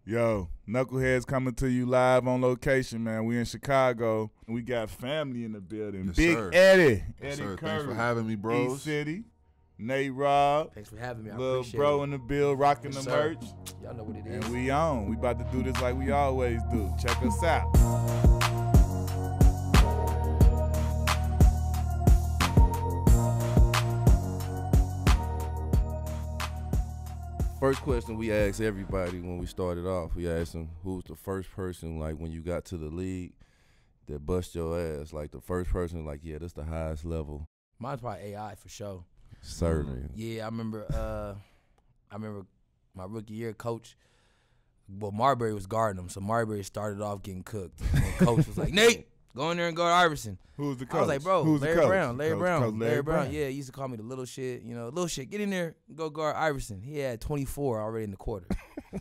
Yo, Knuckleheads coming to you live on location, man. We in Chicago. We got family in the building. Yes, Big sir. Eddy. Yes, Eddy sir. Curry. Thanks for having me, bros. E-City. Nate Robb. Thanks for having me. I Lil appreciate bro it. in the build, rocking Yes, the sir. merch. Y'all know what it is. And we on. We about to do this like we always do. Check us out. First question we asked everybody when we started off, we asked them who's the first person, like when you got to the league, that bust your ass. Like the first person, like, yeah, that's the highest level. Mine's probably AI for sure. Certainly. Yeah, I remember my rookie year, coach. Well, Marbury was guarding him, so Marbury started off getting cooked. And coach was like, Nate, go in there and guard Iverson. Who's the coach? I was like, bro, Who's Larry the coach? Brown, Larry Brown, Coach Larry Brown. Yeah, he used to call me the little shit. You know, little shit. Get in there, go guard Iverson. He had 24 already in the quarter.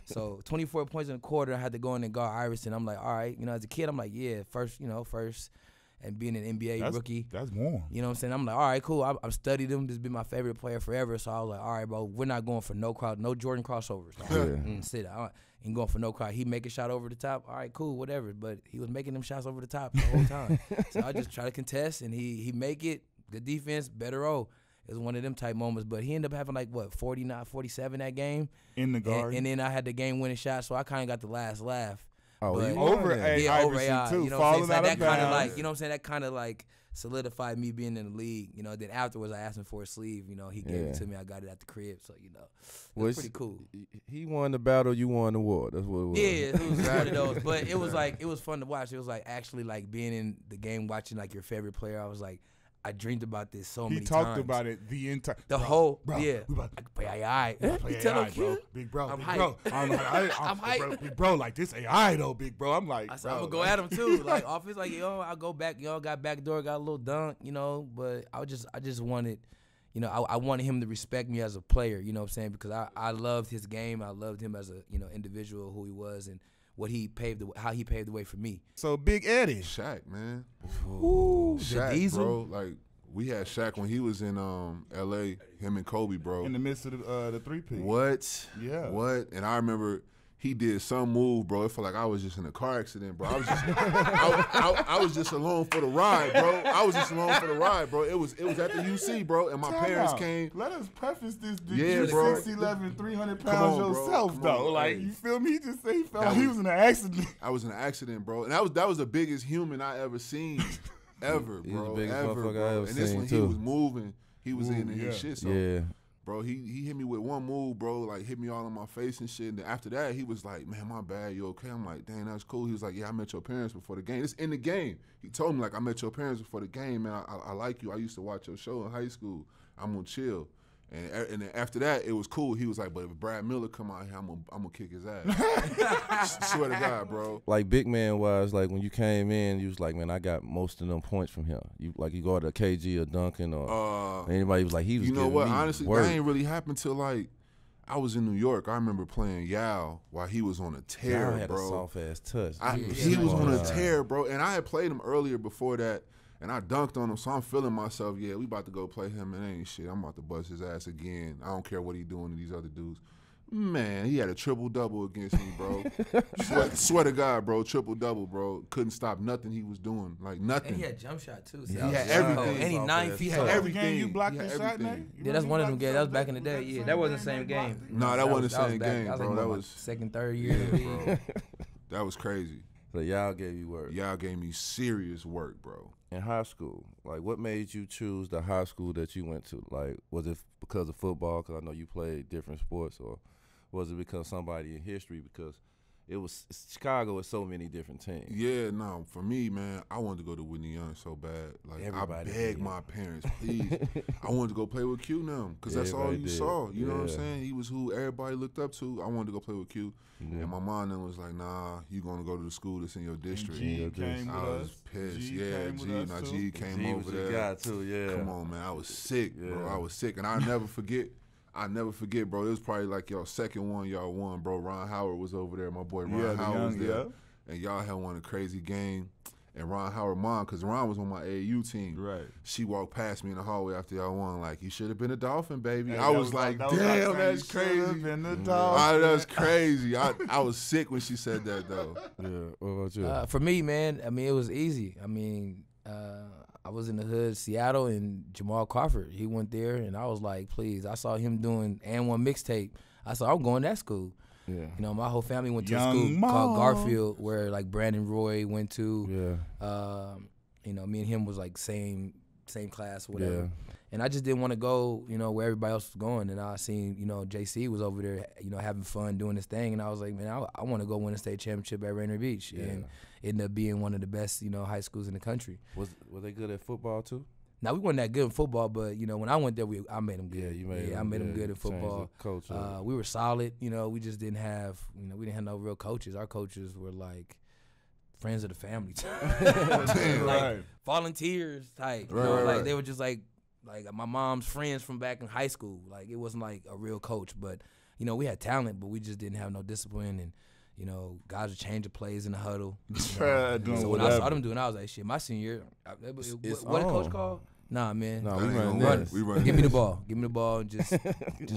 So 24 points in the quarter. I had to go in and guard Iverson. I'm like, all right. You know, as a kid, I'm like, yeah, first. And being an NBA rookie. That's warm. You know what I'm saying? I'm like, all right, cool. I've studied him. This has been my favorite player forever. So I was like, all right, bro, we're not going for no Jordan crossovers. Sit down. Ain't going for no crowd. He make a shot over the top. All right, cool, whatever. But he was making them shots over the top the whole time. So I just try to contest, and he make it. Good defense, better roll. It was one of them type moments. But he ended up having like, what, 49, 47 that game. In the guard. And then I had the game-winning shot, so I kind of got the last laugh. Oh, But- you over won that. Iverson, over AI. too, You know falling what I'm out saying? of So that kind of bounds. like, you know what I'm saying? That kind of like solidified me being in the league. You know, then afterwards I asked him for a sleeve. You know, he gave it to me. I got it at the crib. So, you know, it was pretty cool. He won the battle, you won the war. That's what it was. Yeah, it was one of those. But it was like, it was fun to watch. It was like actually like being in the game, watching like your favorite player. I was like, I dreamed about this so many times. He talked about it the entire. Yeah. We about I can play AI. to play Tell AI, him, bro. kid. Big bro. I'm Big hyped. bro. I'm hyped. Big bro, like this AI though, big bro. I'm like, I said, bro, I'm gonna go at him too. Like office, like I go back. Got back door, got a little dunk, But I just wanted, I wanted him to respect me as a player. You know what I'm saying? Because I loved his game. I loved him as a individual, who he was, and how he paved the way for me. So Big Eddy. Shaq, man. Ooh, the Shaq, Diesel. bro. Like, we had Shaq when he was in L.A., him and Kobe, bro. In the midst of the three-peat. What? Yeah. What? And I remember he did some move, bro. It felt like I was just in a car accident, bro. I was just along for the ride, bro. I was just along for the ride, bro. It was at the UC, bro, and my parents came. Let us preface this. Yeah, You're bro. 6'11", 300 Come pounds on, bro. yourself, Come though. on, Like, hey. you feel me? He just said he felt That like he was- was in an accident. I was in an accident, bro, and that was the biggest human I ever seen, ever, He was the bro, biggest ever, motherfucker bro. I ever And this seen, one, he too. was moving. He was in Yeah. his shit. So, Yeah. bro, he hit me with one move, bro, like hit me all in my face and shit. And then after that, he was like, man, my bad, you okay? I'm like, dang, that's cool. He was like, yeah, I met your parents before the game. It's in the game. He told me, like, I met your parents before the game, man. I like you. I used to watch your show in high school. I'm gonna chill. And then after that, it was cool. He was like, but if Brad Miller come out here, I'm gonna kick his ass. Swear to God, bro. Like big man wise, like when you came in, you was like, man, I got most of them points from him. You go to KG or Duncan or anybody was like, he was. You know giving what? me Honestly, work. that ain't really happened till like I was in New York. I remember playing Yao while he was on a tear, Y'all had bro. a soft ass touch. He was on a tear, bro. And I had played him earlier before that, and I dunked on him, so I'm feeling myself. Yeah, we about to go play him, and ain't shit. I'm about to bust his ass again. I don't care what he doing to these other dudes. Man, he had a triple-double against me, bro. swear to God, bro, triple-double, bro. Couldn't stop nothing he was doing, like nothing. And he had jump shot too. He had everything. And he 9 feet He had tall. everything. You blocked He the had shot, everything. Nate? Yeah, that's one of them games. That was back in the day. Yeah, that wasn't the same game. No, that wasn't the same back- game, that was bro. like That my was second, third year. in the league. bro. That was crazy. So y'all gave you work. Y'all gave me serious work, bro. In high school, like what made you choose the high school that you went to? Like, was it because of football? Because I know you played different sports, or was it because somebody in history? Because Chicago is so many different teams. Yeah, no, for me, man, I wanted to go to Whitney Young so bad. Like, Everybody I begged did. my parents, please. I wanted to go play with Q now, because that's all Everybody you did. saw. You know what I'm Yeah. saying? He was who everybody looked up to. I wanted to go play with Q. Yeah. And my mom then was like, nah, you going to go to the school that's in your district. G came I with was us. pissed. G Yeah, came G. with Now us, G too. came G over was your there. guy too, yeah. Come on, man. I was sick, bro. Yeah. I was sick. And I'll never forget. Bro. It was probably like y'all second one y'all won, bro. Ron Howard was over there. My boy Ron Howard was there. And y'all had won a crazy game. And Ron Howard mom, because Ron was on my AAU team. Right. She walked past me in the hallway after y'all won, like, you should have been a Dolphin, baby. Hey, I was like, damn, that's crazy. Been the That's crazy. I was sick when she said that, though. Yeah. What about you? For me, man, I mean, it was easy. I mean, I was in the hood, Seattle, and Jamal Crawford, he went there, and I was like, please. I saw him doing And One mixtape. I said, I'm going to that school. Yeah. You know, my whole family went to a Young school Ma. called Garfield, where like Brandon Roy went to. Yeah. You know, me and him was like same class, whatever. Yeah. And I just didn't want to go, you know, where everybody else was going. And I seen, you know, JC was over there, you know, having fun doing his thing. And I was like, man, I want to go win a state championship at Rainier Beach. Yeah. And it ended up being one of the best, you know, high schools in the country. Were they good at football too? Now, we weren't that good in football, but, you know, when I went there, I made them good. Yeah, you made them. I made them good in changed football. the culture. We were solid. You know, we just didn't have, you know, we didn't have no real coaches. Our coaches were like friends of the family. Damn. Like volunteers type. You know, Right, like right. they were just like my mom's friends from back in high school. Like it wasn't like a real coach, but you know, we had talent, but we just didn't have no discipline. And you know, guys would change the plays in the huddle. Doing So when I saw whatever. them doing, I was like, shit, my senior year. It's What did coach on. call? Nah, man. No, That we ain't run gonna this. work. We run Give me the this. ball. Give me the ball and just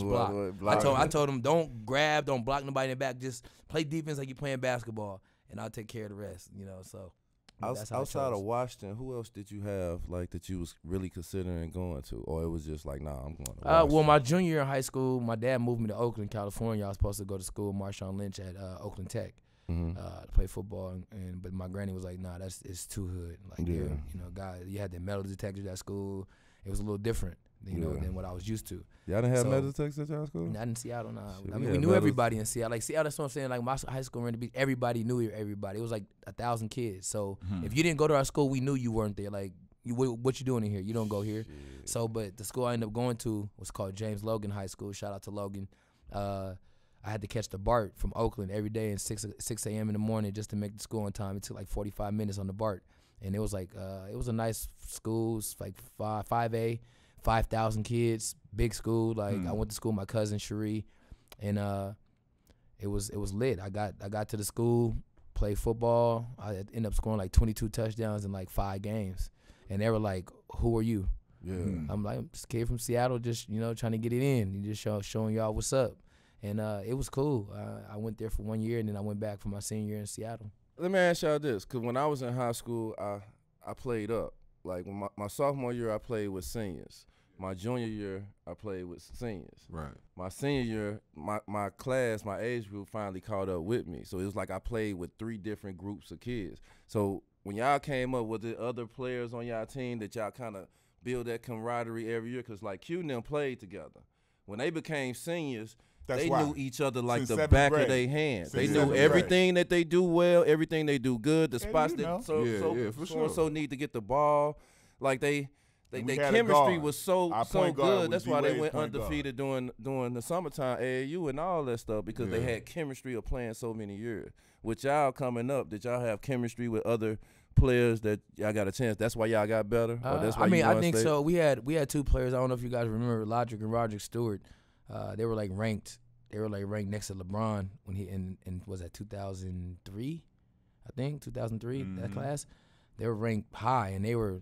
block. I told him don't grab, don't block nobody in the back. Just play defense like you're playing basketball, and I'll take care of the rest. You know, so that's how I Outside chose. of Washington, who else did you have like that you was really considering going to, or it was just like, nah, I'm going to Washington? Well, my junior year in high school, my dad moved me to Oakland, California. I was supposed to go to school with Marshawn Lynch at Oakland Tech to play football, but my granny was like, nah, it's too hood. Like, Yeah. you know, guys, you had the metal detectors at school. It was a little different, you know, than what I was used to. Y'all didn't have So- metal detectors at y'all school? Not in Seattle, nah. Shit, I we mean, had we knew metal- everybody in Seattle. Like Seattle, that's what I'm saying. Like my high school, Rainier Beach, everybody knew everybody. It was like 1,000 kids. So if you didn't go to our school, we knew you weren't there. Like, what you doing in here? You don't go here. So, but the school I ended up going to was called James Logan High School. Shout out to Logan. I had to catch the BART from Oakland every day at 6 a.m. in the morning just to make the school on time. It took like 45 minutes on the BART, and it was like it was a nice school. It's like 5A. 5,000 kids, big school. Like I went to school with my cousin Cherie, and it was lit. I got to the school, played football. I ended up scoring like 22 touchdowns in like 5 games, and they were like, "Who are you?" Yeah. I'm like, "I'm just a kid from Seattle, just trying to get it in, and just showing y'all what's up." And it was cool. I went there for 1 year, and then I went back for my senior year in Seattle. Let me ask y'all this, because when I was in high school, I played up. Like when my sophomore year, I played with seniors. My junior year, I played with seniors. Right. My senior year, my class, my age group finally caught up with me. So it was like I played with 3 different groups of kids. So when y'all came up, was there other players on y'all team that y'all kind of build that camaraderie every year? Because like Q and them played together. When they became seniors, they knew each other like Since the 7th back grade. of their hand. They Since knew 7th grade. everything that they do well, everything they do good, the Yeah, spots you know. that so for and so sure. need to get the ball. Like they And we their had a chemistry guard. was so Our point guard good. was That's why they D-Wade's went point guard. undefeated during the summertime AAU and all that stuff because they had chemistry of playing so many years. With y'all coming up, did y'all have chemistry with other players that y'all got a chance? That's why y'all got better. Or that's why I mean, you I won think state? so. We had 2 players. I don't know if you guys remember Logic and Roderick Stewart. They were like ranked. They were like ranked next to LeBron when he in was that 2003, I think 2003 that class. They were ranked high and they were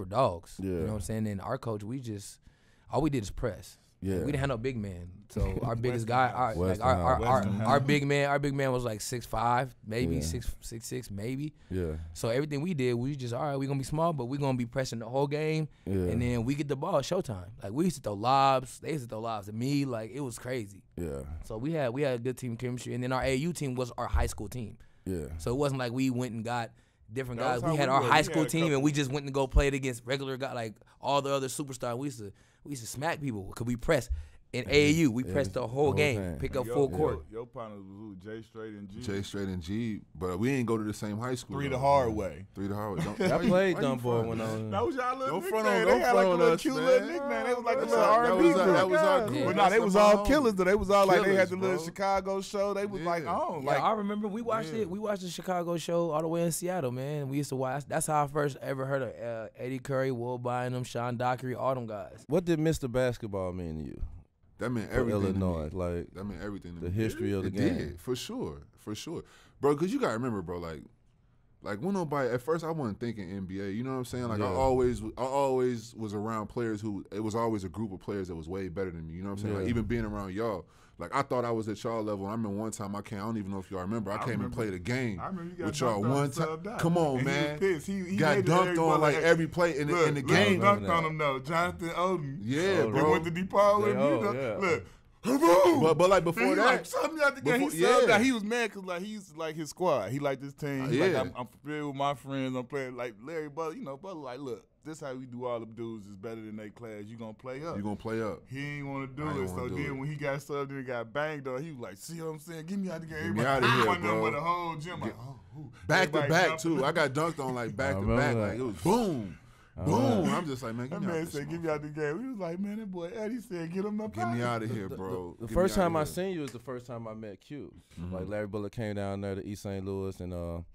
dogs. Yeah. You know what I'm saying? And our coach, all we did is press. Yeah. We didn't have no big man. So our biggest guy, our Westinghouse. big man was like 6'5", maybe Yeah. 6'6", maybe. Yeah. So everything we did, we just, all right, we're going to be small, but we're going to be pressing the whole game. Yeah. And then we get the ball, showtime. Like, we used to throw lobs. They used to throw lobs to me. Like, it was crazy. Yeah. So we had a good team chemistry. And then our AAU team was our high school team. Yeah. So it wasn't like we went and got different That guys. was We how had we our were. high We school had a team, couple- and we just went and go play it against regular guys, like all the other superstars. We used to smack people because we pressed. In AAU, we pressed the whole game, pick up full court. Your partners was who? J Straight and G. J Straight and G, but we ain't go to the same high school. 3 the though. hard way. 3 the hard way. I played why you Dunbar front, when I man? was. That was y'all little Don't front nickname. on- They don't had like a front little on us, cute man. little nickname. They was like a That's little our- R&B that was our- group. that was our Yeah. group. But That's they was my all homie. killers though. They was all like they had the Killers, little bro. Chicago show. They was like Yeah. on. Yeah, Like I remember we watched it. We watched the Chicago show all the way in Seattle, man. We used to watch. That's how I first ever heard of Eddie Curry, Will Bynum, Sean Dockery, all them guys. What did Mr. Basketball mean to you? That meant For everything. to me. Illinois, like That meant everything to the me. history of the It game. did, for sure, bro. Because you gotta remember, bro. Like Like when nobody at first I wasn't thinking NBA. You know what I'm saying? Like Yeah. I always was around players who it was always a group of players that was way better than me. You know what I'm saying? Yeah. Like even being around y'all. Like I thought I was at y'all level. I remember one time I don't even know if y'all remember. I came and played a game with y'all one time. Come on, man. He got dunked on like every play in the game. Dunked on him though. Jonathan Oden. Yeah, They bro. went to DePaul with him. Yeah. Look. But like before that, like, something out the game. He subbed out. He was mad because like he's like his squad. He like this team. He's like I'm familiar with my friends. I'm playing like Larry Butler. You know, Butler like look. This how we do all them dudes is better than their class. You gonna play up. You gonna play up. He ain't want to do it. So then when he got subbed and got banged on, he was like, see what I'm saying? Get me out the game. Get me out of here, bro. With the whole gym. Like, back to back too. I got dunked on like back to back. Like it was boom. Boom! I'm just like, man, that man said, "Get me out the game." We was like, "Man, that boy Eddie said, get him up. Get me out of here, bro." The first time I seen you was the first time I met Q. Like Larry Butler came down there to East St. Louis and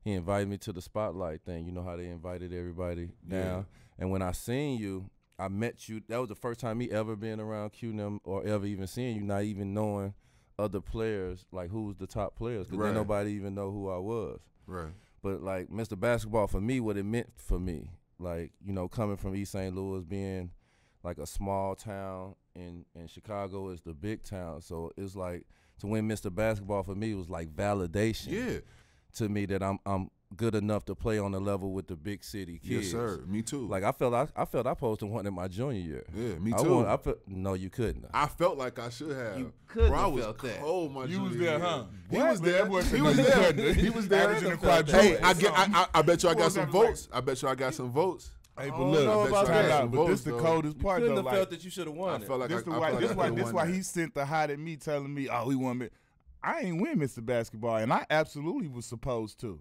he invited me to the spotlight thing. You know how they invited everybody down. And when I seen you, I met you. That was the first time me ever being around Q and them or ever even seeing you, not even knowing other players, like who was the top players, because nobody even know who I was. Right. But like Mr. Basketball for me, what it meant for me. Like, you know, coming from East St. Louis, being like a small town, and Chicago is the big town. So it's like to win Mr. Basketball for me was like validation to me that I'm good enough to play on the level with the big city kids. Yes, sir. Me too. Like I felt I supposed to win in my junior year. Yeah, me too. No, you couldn't. I felt like I should have. You couldn't Bro, I have was felt that. cold my You was junior there, year. huh? He was there. He was there. He was there. Averaging a quadruple. Hey, I bet you I got some votes. I bet you I got some votes. Hey, but don't look, know I bet about you I that. got- but this the Votes, coldest part Couldn't though. have Like, felt that you should have won I it. felt like this this why he sent the hot at me, telling me, "Oh, we won." I ain't win Mr. Basketball, and I absolutely was supposed to.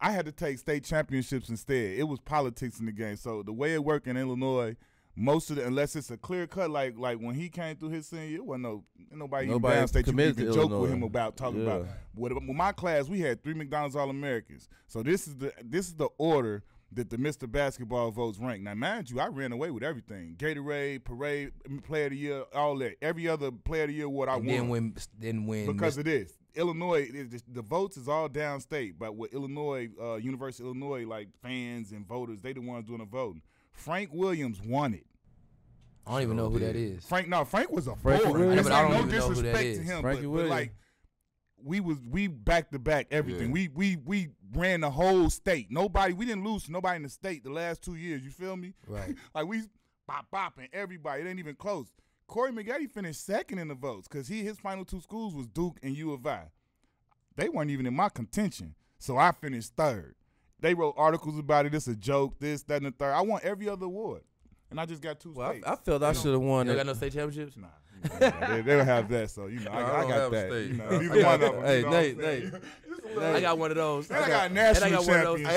I had to take state championships instead. It was politics in the game. So the way it worked in Illinois, most of the, unless it's a clear cut, like when he came through his senior, it wasn't nobody even downstate you committed even to joke with Illinois. him about talking about. With my class, we had 3 McDonald's All-Americans. So this is the order that the Mr. Basketball votes rank. Now, mind you, I ran away with everything. Gatorade, Parade, Player of the Year, all that. Every other Player of the Year award I won. Then when Because of this. Illinois, the votes is all downstate, but with Illinois, University of Illinois, like fans and voters, they the ones doing the voting. Frank Williams won it. I don't even know who that is. Frank was a Frankie board. Williams? This But I ain't don't no even know who that disrespect is. to him, Frankie but Williams. like we back to back everything. We ran the whole state. We didn't lose to nobody in the state the last 2 years. You feel me? Right. Like we bopping everybody. It ain't even close. Corey McGetty finished second in the votes because his final 2 schools was Duke and U of I. They weren't even in my contention, so I finished third. They wrote articles about it. It's a joke, this, that, and the third. I won every other award, and I just got 2 states. I felt I should have won You it. got no state championships? Nah, they don't have that, so you know I don't got have that. state. You know, I neither got one of them. Hey, you know what I'm Nate, saying? I got one of those. And I got And national I got one of those. champions.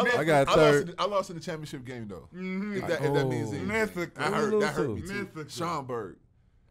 Hey, I got third. I lost in the championship game though. Mhm. If that means anything. Mythical. That hurt me too. Mythical. Schomburg.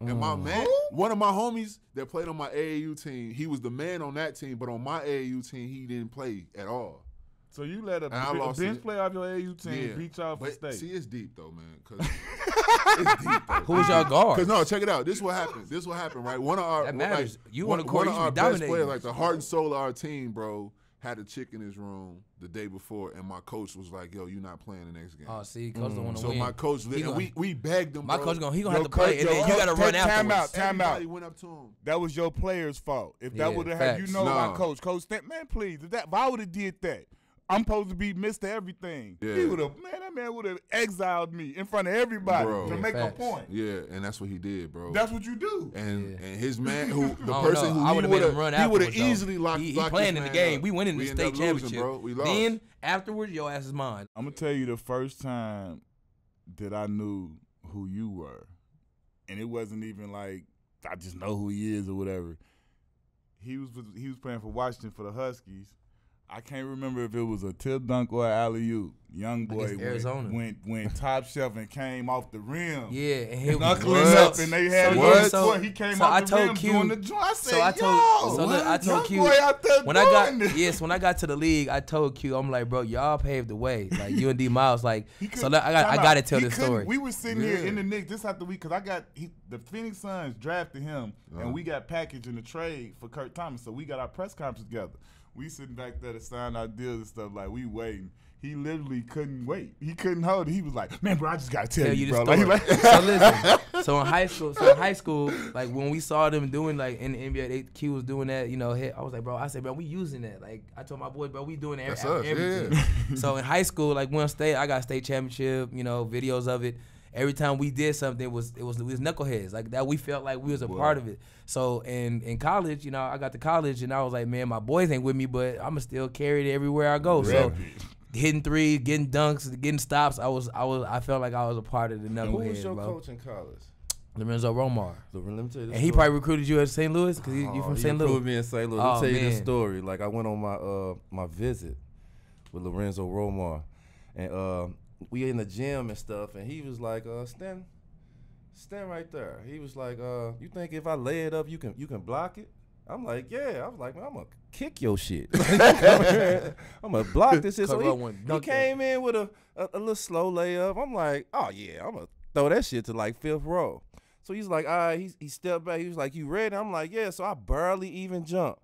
And my man, one of my homies that played on my AAU team, he was the man on that team, but on my AAU team, he didn't play at all. So you let a I lost bench it. player off your AAU team Yeah. beat y'all for But state. see, it's deep though, man. Cause it's deep though. Who was y'all guard? Because no, check it out. This is what happened, right? One of our That matters. You one, on the court, one of you our should be best dominating. players, like the heart and soul of our team, bro, had a chick in his room the day before, and my coach was like, "Yo, you're not playing the next game." Oh, see, coach don't want to So win. my coach, He and gonna- we begged him. My bro. coach he gonna have to coach- play, and then you got to run time afterwards. out. Everybody went up to him. That was your player's fault. If that Yeah, would have had, you facts. know, Nah. my coach, man, please, if I would have did that, I'm supposed to be Mr. Everything. Yeah. He would have, that man would have exiled me in front of everybody Bro. to Yeah, make a facts. point. Yeah, and that's what he did, bro. That's what you do. and his man, who the I don't person know. who I he would've would made him run have, he would have afterwards, though. easily locked. He locked playing his in the man game. up. We winning the ended state up losing, championship. bro. We lost. Then afterwards, your ass is mine. I'm gonna tell you the first time that I knew who you were, and it wasn't even like I just know who he is or whatever. He was playing for Washington for the Huskies. I can't remember if it was a tip dunk or an alley-oop. Young boy Against Arizona. went top shelf and came off the rim. Yeah, and he Knuckling up, and they had he came so off I the told rim Q, doing the joint. I said, so I told, yo, so look, I told young Q boy out there when I got doing this. when I got to the league, I told Q, I'm like, bro, y'all paved the way. Like you and D Miles, like He could- so. I got to tell He this couldn't- story. We were sitting here Yeah. in the Knicks this after week because the Phoenix Suns drafted him and we got packaged in the trade for Kurt Thomas. So we got our press conference together. We sitting back there to sign our deals and stuff, like we waiting. He literally couldn't wait. He couldn't hold it. He was like, "Man, bro, I just gotta tell you, bro." Like, so listen. So in high school, like when we saw them doing like in the NBA, Q was doing that. You know, I was like, bro. I said, bro, we using that. Like I told my boys, bro, we doing everything. Yeah. So in high school, like when I got state championship. You know, videos of it. Every time we did something, it was Knuckleheads like that. We felt like we was a part of it. So in college, you know, I got to college and I was like, man, my boys ain't with me, but I'ma still carry it everywhere I go. So hitting threes, getting dunks, getting stops, I felt like I was a part of the Knuckleheads. Who was your bro. coach in college? Lorenzo Romar. Let me tell you this and he probably recruited you at St. Louis because you from St. Louis. He recruited me in St. Louis. Let me tell you this story. Like I went on my visit with Lorenzo Romar, and we in the gym and stuff, and he was like, stand right there. He was like, you think if I lay it up, you can block it? I'm like, yeah. I was like, man, I'm gonna kick your shit. I'm gonna block this shit. So he came in with a little slow layup. I'm like, oh yeah, I'm gonna throw that shit to like fifth row. So he's like, all right, he stepped back. He was like, you ready? I'm like, yeah. So I barely even jumped.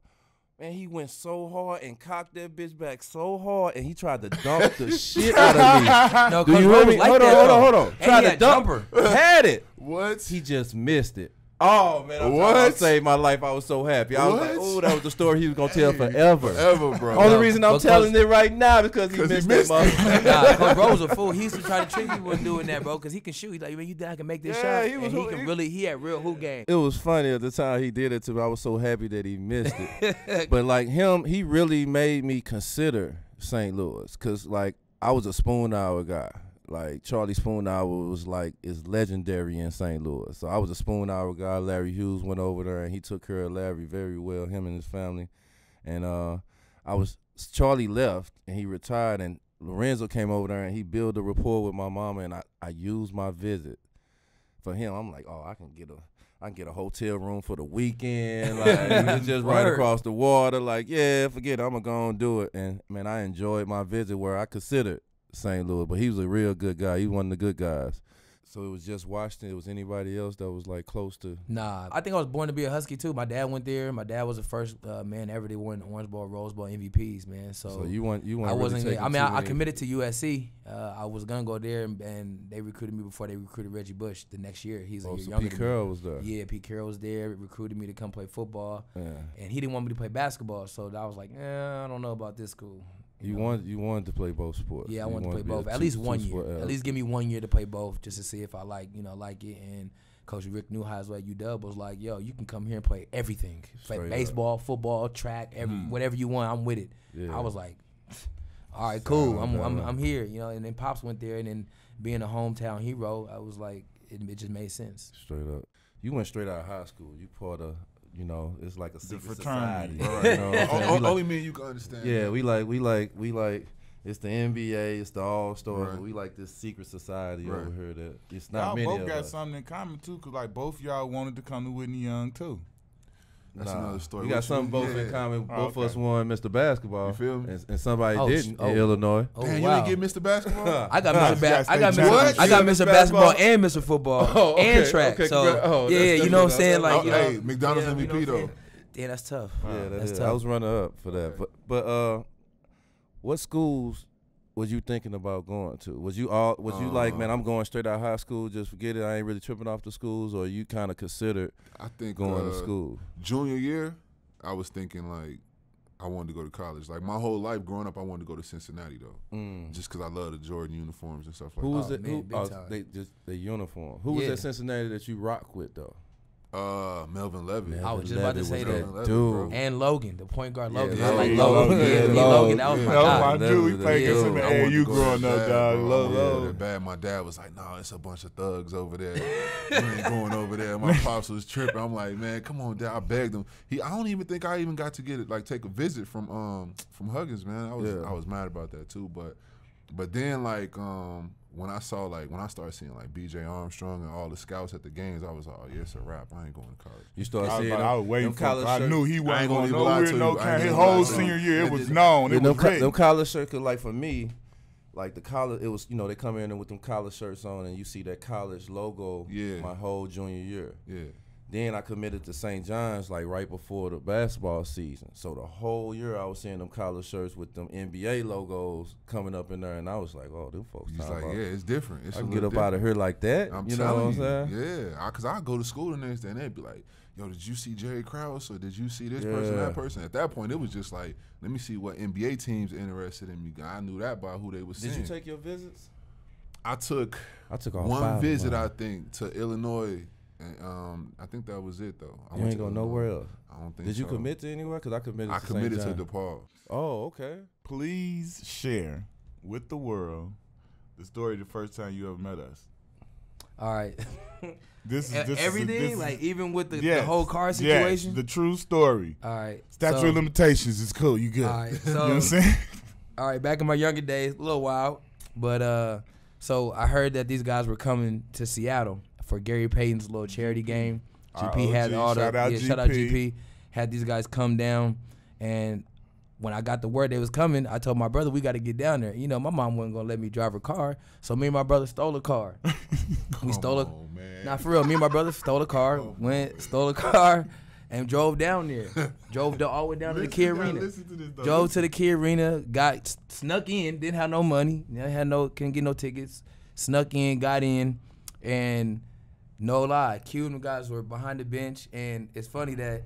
Man, he went so hard and cocked that bitch back so hard, and he tried to dunk the shit out of me. No, do you hear me? Hold on. Tried to dunk her. Had it. What? He just missed it. Oh, man. I saved my life. I was so happy. I was like, oh, that was the story he was going to tell forever. Forever, bro. Only reason I'm telling it right now is because he missed that motherfucker. Nah, Coach Bro was a fool. He used to try to trick people into doing that, bro, because he can shoot. He's like, man, you think I can make this shot? He had real hoop game. It was funny at the time he did it to me. I was so happy that he missed it. But, like, he really made me consider St. Louis because, like, I was a spoon hour guy. Like Charlie Spoon Hour was like is legendary in St. Louis. So I was a Spoon Hour guy. Larry Hughes went over there and he took care of Larry very well, him and his family. And Charlie left and he retired and Lorenzo came over there and he built a rapport with my mama and I used my visit for him. I'm like, oh, I can get a hotel room for the weekend. Like it's just right across the water. Like, yeah, forget it. I'm gonna go and do it. And man, I enjoyed my visit where I considered St. Louis, but he was a real good guy. He was one of the good guys. So it was just Washington. It was anybody else that was like close to? Nah, I think I was born to be a Husky too. My dad went there. My dad was the first man ever to win Orange Bowl, Rose Bowl MVPs, man. So you want? I wasn't. I mean, I committed to USC. I was gonna go there, and they recruited me before they recruited Reggie Bush the next year. He's a year younger. Pete Carroll was there. Yeah, Pete Carroll was there. Recruited me to come play football. Yeah. And he didn't want me to play basketball, so I was like, I don't know about this school. You wanted to play both sports. Yeah, I wanted to play both. At least 1 year. At least give me 1 year to play both, just to see if I like it. And Coach Rick Newhouse at UW was like, "Yo, you can come here and play everything. Play baseball, football, track, whatever you want. I'm with it." Yeah. I was like, "All right, cool. I'm here." You know. And then Pops went there, and then being a hometown hero, I was like, it just made sense. Straight up. You went straight out of high school. You part of. You know, it's like a secret fraternity. Society. You know only me and you can understand. Yeah, we like. It's the NBA, it's the All-Stars. Right. We like this secret society over here that it's not many of us. Y'all both got something in common too, cause like both y'all wanted to come to Whitney Young too. That's another story. We got something both in common. Both of us won Mr. Basketball. You feel me? And somebody didn't in Illinois. Damn, you didn't get Mr. Basketball? I got Mr. Basketball and Mr. Football and track. Okay, so yeah, you know what I'm saying? Like, hey, McDonald's MVP though. Yeah, that's tough. Yeah, that's tough. I was runner up for that. But what schools was you thinking about going to? Was you like, man, I'm going straight out of high school, just forget it, I ain't really tripping off the schools, or you kind of considered going to school? Junior year, I was thinking like I wanted to go to college. Like my whole life growing up, I wanted to go to Cincinnati though, just because I love the Jordan uniforms and stuff like that. Who was it? The uniform. Who was at Cincinnati that you rock with though? Melvin Levy. I was just about to say that. Dude. And Logan, the point guard Logan. Yeah, I like Logan. Logan. That was my guy. We played against him at AAU growing up, dog. Yeah, bad. My dad was like, "No, it's a bunch of thugs over there. We ain't going over there." My pops was tripping. I'm like, "Man, come on, Dad." I begged him. I don't even think I even got to get it, like take a visit from Huggins, man. I was mad about that too, but then like when I started seeing like B.J. Armstrong and all the scouts at the games, I was like, oh, yeah, it's a wrap. I ain't going to college. You started seeing I was waiting for him. I knew he wasn't going to lie to you. His whole senior year, it was known. It was written. Them college shirts, like for me, like the college, it was, you know, they come in with them college shirts on and you see that college logo my whole junior year. Yeah. Then I committed to St. John's like right before the basketball season. So the whole year I was seeing them collar shirts with them NBA logos coming up in there, and I was like, oh, them folks. He's like, yeah, it's different. It's I a can little get up out of here like that. I'm you know what I'm telling saying? you, yeah. Because I go to school the next day, and they'd be like, yo, did you see Jerry Krause, or did you see this person, that person? At that point, it was just like, let me see what NBA teams interested in me. I knew that by who they were seeing. Did you take your visits? I took all one 5 visit, of I think, to Illinois. And, I think that was it, though. You ain't go nowhere else? I don't think Did you so. commit to anywhere? Because I committed to committed St. to John. DePaul. Oh, okay. Please share with the world the story of the first time you ever met us. All right. This is everything, like even with the whole car situation. Yes, the true story. All right. Statute of limitations is cool. You good? All right. So, you know what I'm saying? All right. Back in my younger days, a little wild, but so I heard that these guys were coming to Seattle for Gary Payton's little charity game. GP had all the shout out GP, had these guys come down, and when I got the word they was coming, I told my brother we got to get down there. You know, my mom wasn't gonna let me drive her car, so me and my brother stole a car. We stole a, not for real. Me and my brother stole a car, stole a car, and drove down there. Drove all the way down to the Key Arena. Drove to the Key Arena, got snuck in, didn't have no money, couldn't get no tickets. Snuck in, got in, and no lie, Q and the guys were behind the bench, and it's funny that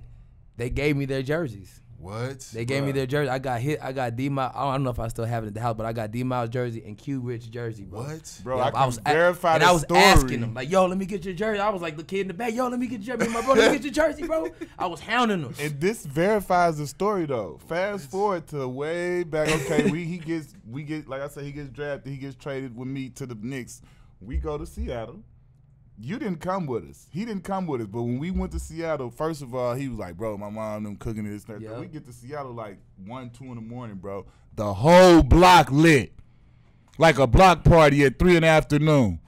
they gave me their jerseys. What? They gave me their jersey. I got D-Miles. I don't know if I still have it at the house, but I got D-Miles jersey and Q Rich jersey, bro. What? Bro, Yeah, I was verify the I was story. asking them, like, yo, let me get your jersey. I was like the kid in the back, yo, let me get your jersey. My brother, let me get your jersey, bro. I was hounding them. And this verifies the story, though. Fast forward to way back. Okay, we get like I said, he gets drafted. He gets traded with me to the Knicks. We go to Seattle. You didn't come with us. He didn't come with us. But when we went to Seattle, first of all, he was like, bro, my mom them cooking this. That. Yep. We get to Seattle like 1, 2 in the morning, bro. The whole block lit. Like a block party at 3 in the afternoon.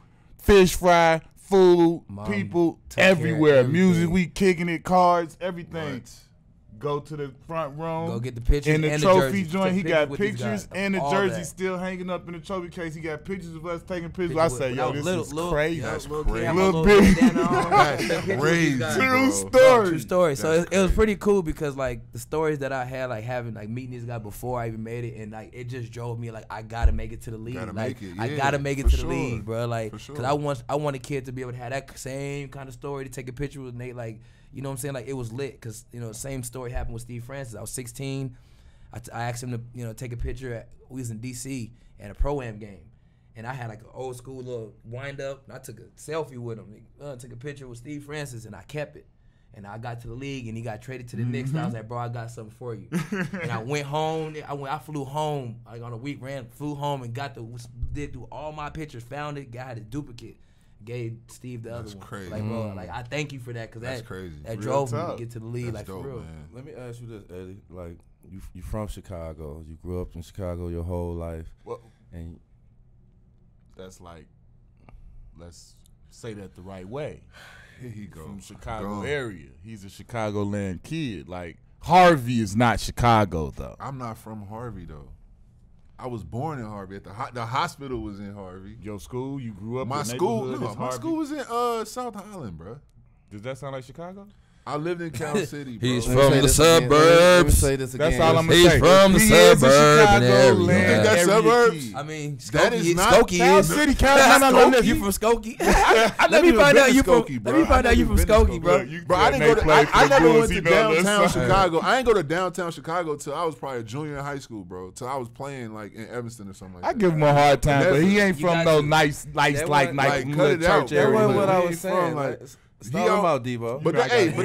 Fish fry, food, Mom people took care of everywhere. Music, everything. we kicking it, cards, everything. What? Go to the front room. Go get the pictures in the and trophy the jerseys. joint. He Took got with these pictures guys. and the All jersey that. still hanging up in the trophy case. He got pictures of us taking pictures. Pictures I with- say, when yo, I was this little, is little- crazy. yeah, That's little crazy. kid, had my Little little big. bandana on. That's Took pictures with crazy, these guys. True bro. story. True story. So That's it was pretty cool because like the stories that I had, like having like meeting this guy before I even made it, and like it just drove me like I gotta make it to the league. Gotta like make it, I yeah, gotta make it for to the sure. league, bro. Like For sure. because I want a kid to be able to have that same kind of story to take a picture with Nate. Like you know what I'm saying? Like it was lit because same story happened with Steve Francis. I was 16. I asked him to take a picture. We was in DC at a Pro-Am game, and I had like an old school little wind up. And I took a selfie with him. Took a picture with Steve Francis, and I kept it. And I got to the league, and he got traded to the Knicks. And I was like, bro, I got something for you. And I went home. I flew home like on a week. Flew home and did through all my pictures. Found it. Got a duplicate. Gave Steve the other one. crazy. Like bro, like I thank you for that because That's that crazy. that Real drove me tough. to get to the league. That's like dope, for real. man. Let me ask you this, Eddie. Like, you from Chicago. You grew up in Chicago your whole life. Well, And that's like, let's say that the right way. Here he go. From Chicago Gone. area. He's a Chicagoland kid. Like, Harvey is not Chicago, though. I'm not from Harvey, though. I was born in Harvey. The hospital was in Harvey. Your school, you grew up My in school, neighborhood no, is my Harvey? school was in South Island, bro. Does that sound like Chicago? I lived in Cal City, bro. He's Let me from say the this again. suburbs. Let me say this again. That's all I'm going to He's say. from the He is a suburban area. Chicagoland You think that's area suburbs? kid. I mean, That is not Skokie Cal is. City, Cal. No, You from Skokie? I Let me never find been out to you from. Skokie, bro. Let me find I out you never from been to Skokie, bro. You Bro, I said didn't go Nate to. played for I the never Bulls. went He to know this downtown song. Chicago. I ain't go to downtown Chicago till I was probably a junior in high school, bro. Till I was playing like in Evanston or something like I that. give him a hard time, but he ain't You from got no to. nice, That like wasn't- cut it out, church bro. That area. wasn't what I He was from, saying. like, Start him out, Debo. But I hey, gotta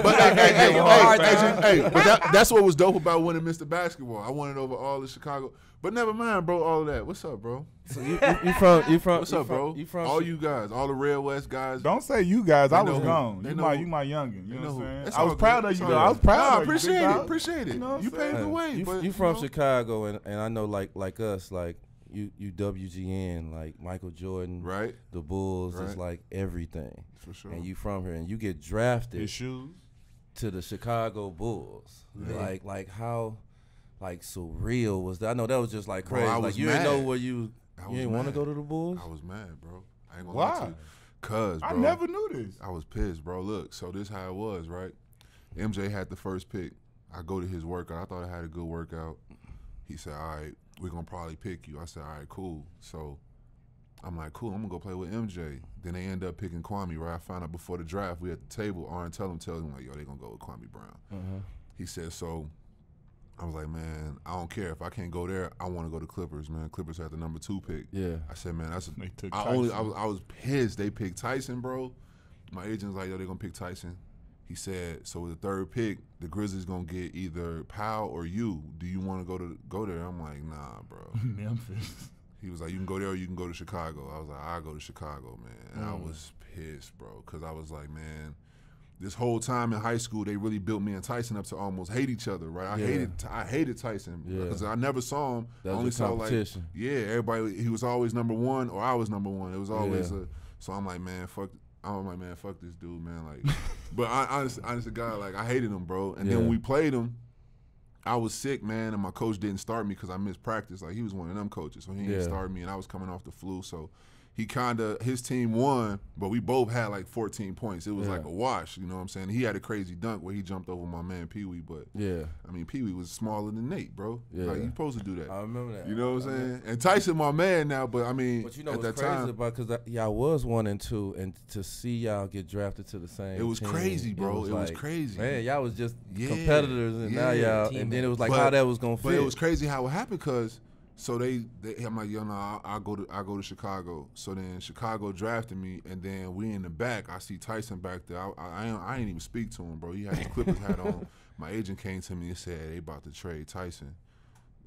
but give him a hard time. that's what was dope about winning Mr. Basketball. I won it over all of Chicago. But never mind, bro. All of that. What's up, bro? So you from What's up, bro? You from All you guys, all the Red West guys. Don't say you guys. I They was know who- gone. they You know my who- youngin. You They know know what who- I'm saying? That's I was all proud good. of you. That's Though. all I was good. proud Nah, of you. appreciate big it. dog. Appreciate it. You know what You I'm paved saying? the way. but, You from Chicago, and I know like us, like you WGN, like Michael Jordan, right? the Bulls is Right. like everything. For sure. And you from here, and you get drafted His shoes. to the Chicago Bulls. Yeah. Like how like surreal was that? I know that was just like Bro, crazy. I like was you didn't know mad. where you I was didn't want to mad. go to the Bulls. I was mad, bro. I ain't gonna Why? lie to you. Cuz, bro. I never knew this. I was pissed, bro. Look, so this how it was, right? MJ had the first pick. I go to his workout. I thought I had a good workout. He said, all right, we're going to probably pick you. I said, all right, cool. So I'm like, cool, I'm going to go play with MJ. Then they end up picking Kwame, right? I found out before the draft, we at the table, Arn tells him, like, yo, they going to go with Kwame Brown. He said, so I was like, man, I don't care. If I can't go there, I want to go to Clippers, man. Clippers had the number 2 pick. Yeah. I said, man, that's They took I Tyson. was pissed. They picked Tyson, bro. My agent was like, yo, they're going to pick Tyson. He said, so with the 3rd pick, the Grizzlies going to get either Powell or you. Do you want to go there? I'm like, nah, bro. Memphis. He was like, you can go there or you can go to Chicago. I was like, I'll go to Chicago, man. And I was pissed, bro, because I was like, man, this whole time in high school, they really built me and Tyson up to almost hate each other, right? I hated Tyson because I never saw him. That was I only a saw competition. everybody. He was always number 1 or I was number 1. It was always so I'm like, man, fuck. I'm like, man, fuck this dude, man. Like, but honest to God, like, I hated him, bro. And then when we played him, I was sick, man, and my coach didn't start me because I missed practice. Like, he was one of them coaches, so he didn't start me, and I was coming off the flu, so he his team won, but we both had like 14 points. It was like a wash, you know what I'm saying? He had a crazy dunk where he jumped over my man Pee Wee, but I mean, Pee Wee was smaller than Nate, bro. Like, you supposed to do that. I remember that. You know what I'm saying? And Tyson, my man now, but I mean, But you know at what's that crazy time, about, because y'all was 1 and 2, and to see y'all get drafted to the same it was team, crazy, bro. It was like, crazy. Man, y'all was just competitors, and now y'all, and then it was like But- how that was gonna fit. But it was crazy how it happened because so I'm like, yo, no, I go to Chicago. So then Chicago drafted me, and then we in the back. I see Tyson back there. I ain't even speak to him, bro. He had his Clippers hat on. My agent came to me and said, they about to trade Tyson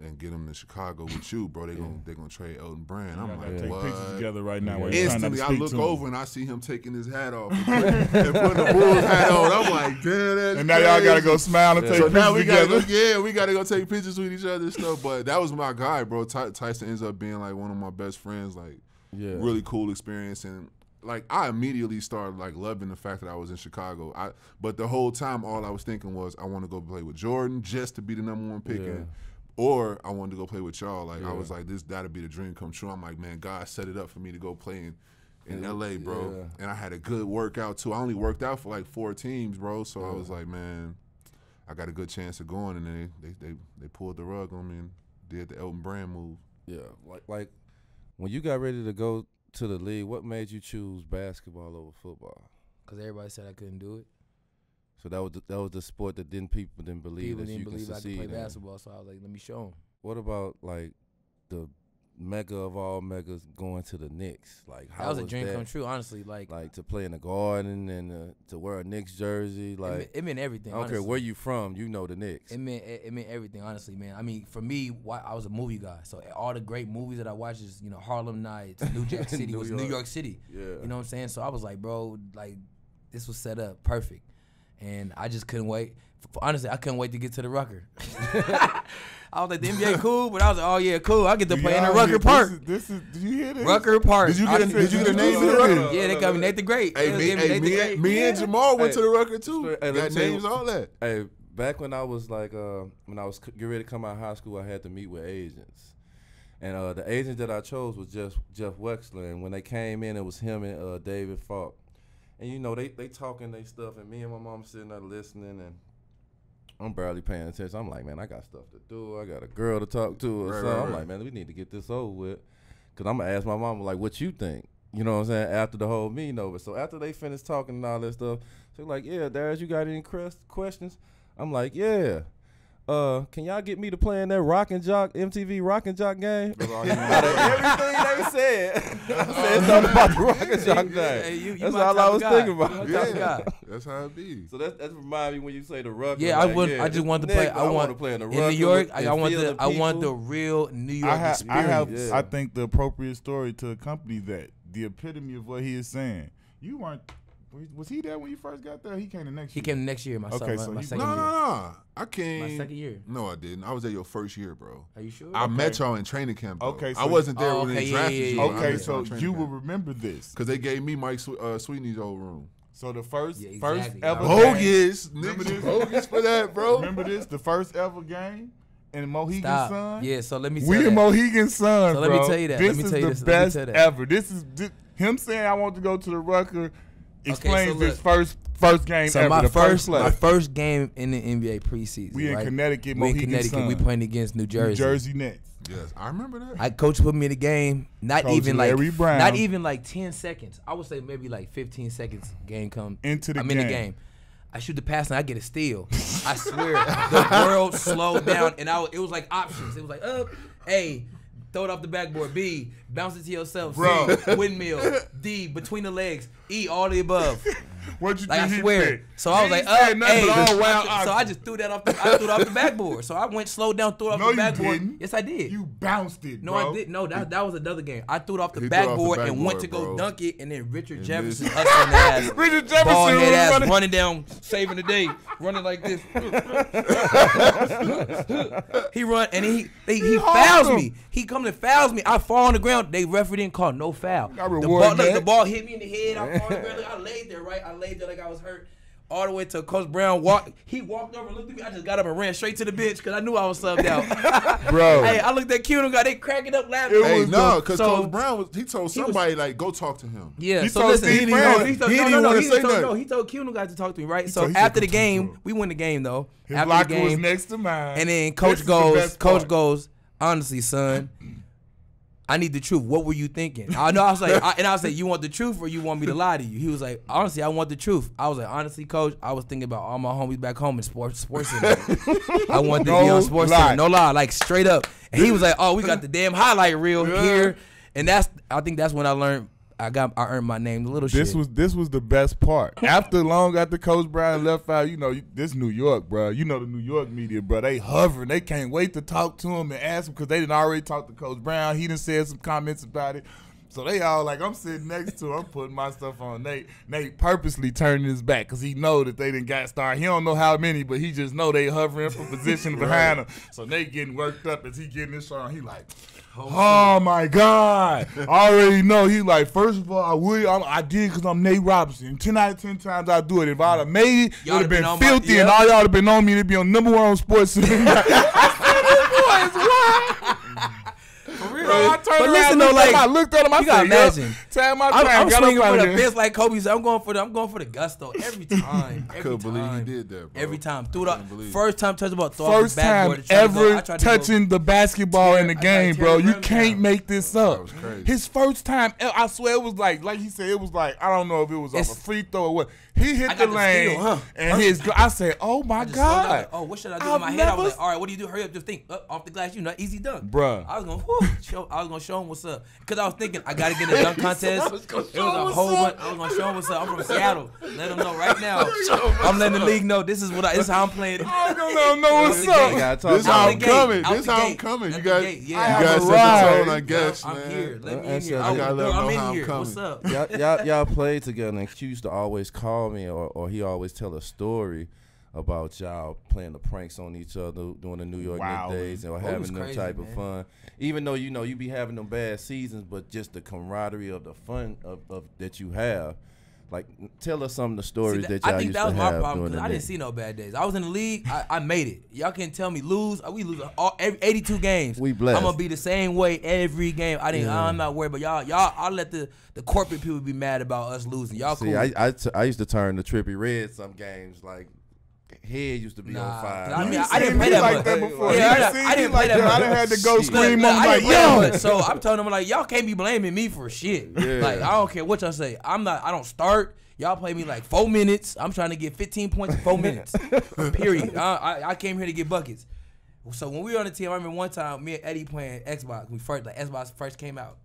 and get him to Chicago with you, bro. They gonna trade Elton Brand. I'm like, take what? pictures together right now. While you're trying not to Instantly, I speak look to him. over and I see him taking his hat off and putting the Bulls hat on. I'm like, damn, that's And now y'all gotta go smile and take so pictures now we gotta together. we gotta go take pictures with each other and stuff. But that was my guy, bro. Tyson ends up being like one of my best friends. Like, really cool experience, and like I immediately started like loving the fact that I was in Chicago. But the whole time, all I was thinking was I want to go play with Jordan just to be the number 1 pick. Or I wanted to go play with y'all. Like, I was like, that'd be the dream come true. I'm like, man, God set it up for me to go play in LA, bro. And I had a good workout too. I only worked out for like 4 teams, bro. So I was like, man, I got a good chance of going. And then they pulled the rug on me and did the Elton Brand move. Yeah, like when you got ready to go to the league, what made you choose basketball over football? Because everybody said I couldn't do it. So that was the sport that people didn't believe People that you didn't could believe I could succeed play in. basketball, so I was like, let me show them. What about like the mega of all megas going to the Knicks? Like, how That was a dream come true, honestly. Like to play in the Garden and to wear a Knicks jersey. Like, it meant everything. I don't care honestly. where you from, you know the Knicks. It meant everything, honestly, man. I mean, for me, I was a movie guy, so all the great movies that I watched is, Harlem Nights, New Jack City New York City. Yeah. You know what I'm saying? So I was like, bro, like this was set up perfect, and I just couldn't wait. Honestly, I couldn't wait to get to the Rucker. I was like, the NBA cool, but I was like, oh yeah, cool. I get to play in the Rucker Park. Did you hear this? Rucker Park. Did you get a name for the Rucker? Yeah, they got me Nate the Great. Hey, me and Jamal went to the Rucker too. Hey, let Got me tell you- names, all that. Hey, back when I was like, when I was getting ready to come out of high school, I had to meet with agents. And the agent that I chose was Jeff Wexler. And when they came in, it was him and David Falk. And, they talking they stuff, and me and my mom sitting there listening, and I'm barely paying attention. I'm like, man, I got stuff to do. I got a girl to talk to or something. I'm like, man, we need to get this over with. Because I'm going to ask my mom, like, what you think? You know what I'm saying? After the whole meeting over. So after they finished talking and all that stuff, they're like, yeah, Darius, you got any questions? I'm like, yeah. Can y'all get me to play in that MTV Rock and Jock game? Out of everything they said, I said something about the Rock and Jock game. Hey, That's all I was thinking about. Yeah, that's how it be. So that reminds me when you say the Rucker. Yeah, I just want to play. I want to play in the in Rucker. New York. and I want feel the real New York I experience. have I think the appropriate story to accompany that. The epitome of what he is saying. You weren't. Was he there when you first got there? He came the next year. He came the next year. My Okay, son, so my he- second No, year. I came. My second year. No, I didn't. I was at your first year, bro. Are you sure? I met y'all in training camp, though. Okay, so I wasn't there Oh, when okay, they yeah, drafted yeah, you. yeah. I met Okay, y'all so in training you camp. will remember this. Because they gave me Mike Sweetney's old room. So the first Yeah, first exactly. ever Okay. game. Bogus. Remember Niggas this? bogus for that, bro. Remember this? The first ever game. and Mohegan Stop. Sun. Yeah, so let me tell We you in that. Mohegan Sun, So bro. let me tell you that. This Let me is tell you the this. Let me best tell you that. ever. This is him saying I want to go to the Rucker. Explains so his first game So ever. my the first play. my first game in the NBA preseason. We in right? Connecticut, We in Mohegan Connecticut. Sun. We playing against New Jersey. New Jersey Nets. Yes, I remember that. Coach put me in the game. Not Coach even Larry like Brown. not even like 10 seconds. I would say maybe like 15 seconds. Game come Into the I'm game. in the game. I shoot the pass and I get a steal. I swear, the world slowed down and it was like options. It was like up, A, throw it off the backboard. B, bounce it to yourself. Bro. C, windmill. D, between the legs. E, all the above. What'd you Like think I he swear. picked? So I was He like, said nothing hey. but all wild So I options. just threw that off. I threw it off the backboard. So I went slowed down, threw it off No, the you backboard. didn't. Yes, I did. You bounced it, No, bro. I did. No, that was another game. I threw it off the He threw it off the backboard and went to backboard, go bro. dunk it, and then Richard And Jefferson missed. hustling ass, Richard Jefferson ball was head ass running. running down, saving the day, running like this. He run and he fouls him. me. He come and fouls me. I fall on the ground. They referee didn't call no foul. I The reward ball, look, that. the ball hit me in the head. I fall on the ground. Look, I laid there, right? I laid there like I was hurt. All the way till Coach Brown walked. He walked over and looked at me. I just got up and ran straight to the bench because I knew I was subbed out. Bro. Hey, I looked at Q and they cracking up laughing. It Hey, was no, the- because so- Coach Brown he told somebody like go talk to him. Yeah, He so told listen, Steve Brown. he told, He no, didn't no, wanna he say told, nothing. no, he told Q guys to talk to me, right? He So told- he said, after the "Go talk to game, him." we win the game though. His After locker the game, was next to mine. and then This coach is the best part. goes, honestly, son, I need the truth. What were you thinking? I know I was like, and I was like, you want the truth or you want me to lie to you? He was like, honestly, I want the truth. I was like, honestly, coach, I was thinking about all my homies back home in sports center. I wanted to be No on sports lie. center, no lie, like straight up. And he was like, oh, we got the damn highlight reel here, and I think that's when I learned. I earned my name, the little shit. This was the best part. After Coach Brown left out, this New York, bro. You know the New York media, bro. They hovering. They can't wait to talk to him and ask him because they didn't already talk to Coach Brown. He done said some comments about it. So they all like, I'm sitting next to him. I'm putting my stuff on Nate. Nate purposely turning his back because he know that they didn't got started. He don't know how many, but he just know they hovering for position behind him. So Nate getting worked up as he getting this on. He like, oh my God. I already know. He like, first of all, I did because I'm Nate Robinson. 10 out of 10 times I do it. If I'd have made it, it Y'all would have been been on my- filthy and yeah. all y'all would have been on me. It'd be on #1 on sports. For real. Bro, I turned But around, listen though, like, I looked at him. I you gotta said, "Yup, imagine. time my I'm time. Got swinging up for out the of here." fence like Kobe said. I'm going for the gusto every time. I couldn't believe he did that, bro. Every time. Threw it Couldn't up. believe it. First time touch the ball. Throw off First the backboard time to try to go. I ever tried to go- touching the basketball in the I tried to game, tear bro. the You rim can't down. make this up. That was crazy. His first time, I swear it was like he said, it was like, I don't know if it was off a It's- free throw or what. He hit I the got the lane, steal, huh? and I said, oh my I just slowed down, God. like, oh, what should I do I've in my head? I was never- like, all right, what do you do? Hurry up, just think. Off the glass, easy dunk. Bruh. I was going, I was gonna show him what's up. Because I was thinking, I gotta get in a dunk contest. I was gonna It show was him a what's whole up. bunch. I was gonna show him what's up. I'm from Seattle. Let him know right now. I'm letting the league know this is this is how I'm playing. I don't know what's Out the up. gate. gotta talk This about how Out I'm the gate. coming. Out This the how I'm gate. coming. Out You the guys, gate. you Yeah. I have guys a set the ride. tone, I guess, I'm man. here. Let me in That's here. it. I gotta let him I'm know in how I'm here. coming. What's up? y'all played together, and Q used to always call me, or he always tell a story about y'all playing the pranks on each other during the New York Wow. Knicks days and was having them crazy, type man. of fun. Even though you be having them bad seasons, but just the camaraderie of the fun of that you have. Like, tell us some of the stories that y'all I think used that was to my have problem during because the I didn't Knicks. see no bad days. I was in the league. I made it. Y'all can't tell me lose. We lose every 82 games. We blessed. I'm gonna be the same way every game. I'm not worried. But y'all, I let the corporate people be mad about us losing. Y'all See, cool. I used to turn the Trippy Red some games. Like, head used to be on fire. I mean, You I didn't seen play me that like much. that before. Yeah, You I seen didn't me play like that I much. done had to go Shit. scream. Look, I'm I like, didn't play that yo. much. So I'm telling them like, y'all can't be blaming me for shit. Yeah. Like, I don't care what y'all say. I don't start. Y'all play me like 4 minutes. I'm trying to get 15 points in 4 minutes. Period. I came here to get buckets. So when we were on the team, I remember one time me and Eddy playing Xbox. Xbox first came out.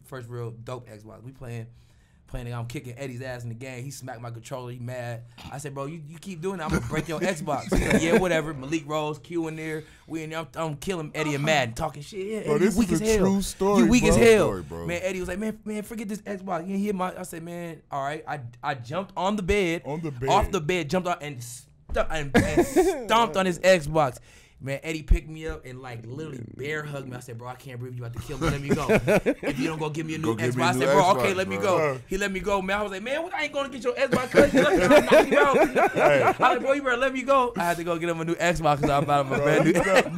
First real dope Xbox. We playing. I'm kicking Eddy's ass in the game. He smacked my controller. He mad. I said, bro, you keep doing that, I'm gonna break your Xbox. He's like, yeah, whatever. Malik Rose, Q in there. We in there. I'm killing Eddy and Madden, talking shit. Yeah, Bro, Eddie, this you weak is as a hell. true story, You weak as bro. hell. Story, bro. Man, Eddy was like, man, forget this Xbox. You hear I said, man, all right. I jumped on the bed. On the bed. Off the bed, jumped out and stomped on his Xbox. Man, Eddy picked me up and like literally bear hugged me. I said, bro, I can't breathe. You about to kill me. Let me go. If you don't go give me a new Xbox. I said, bro, okay, let me go. He let me go, man. I was like, man, I ain't going to get your Xbox because you knock you out. I was like, bro, you better let me go. I had to go get him a new Xbox because I was about him a brand new.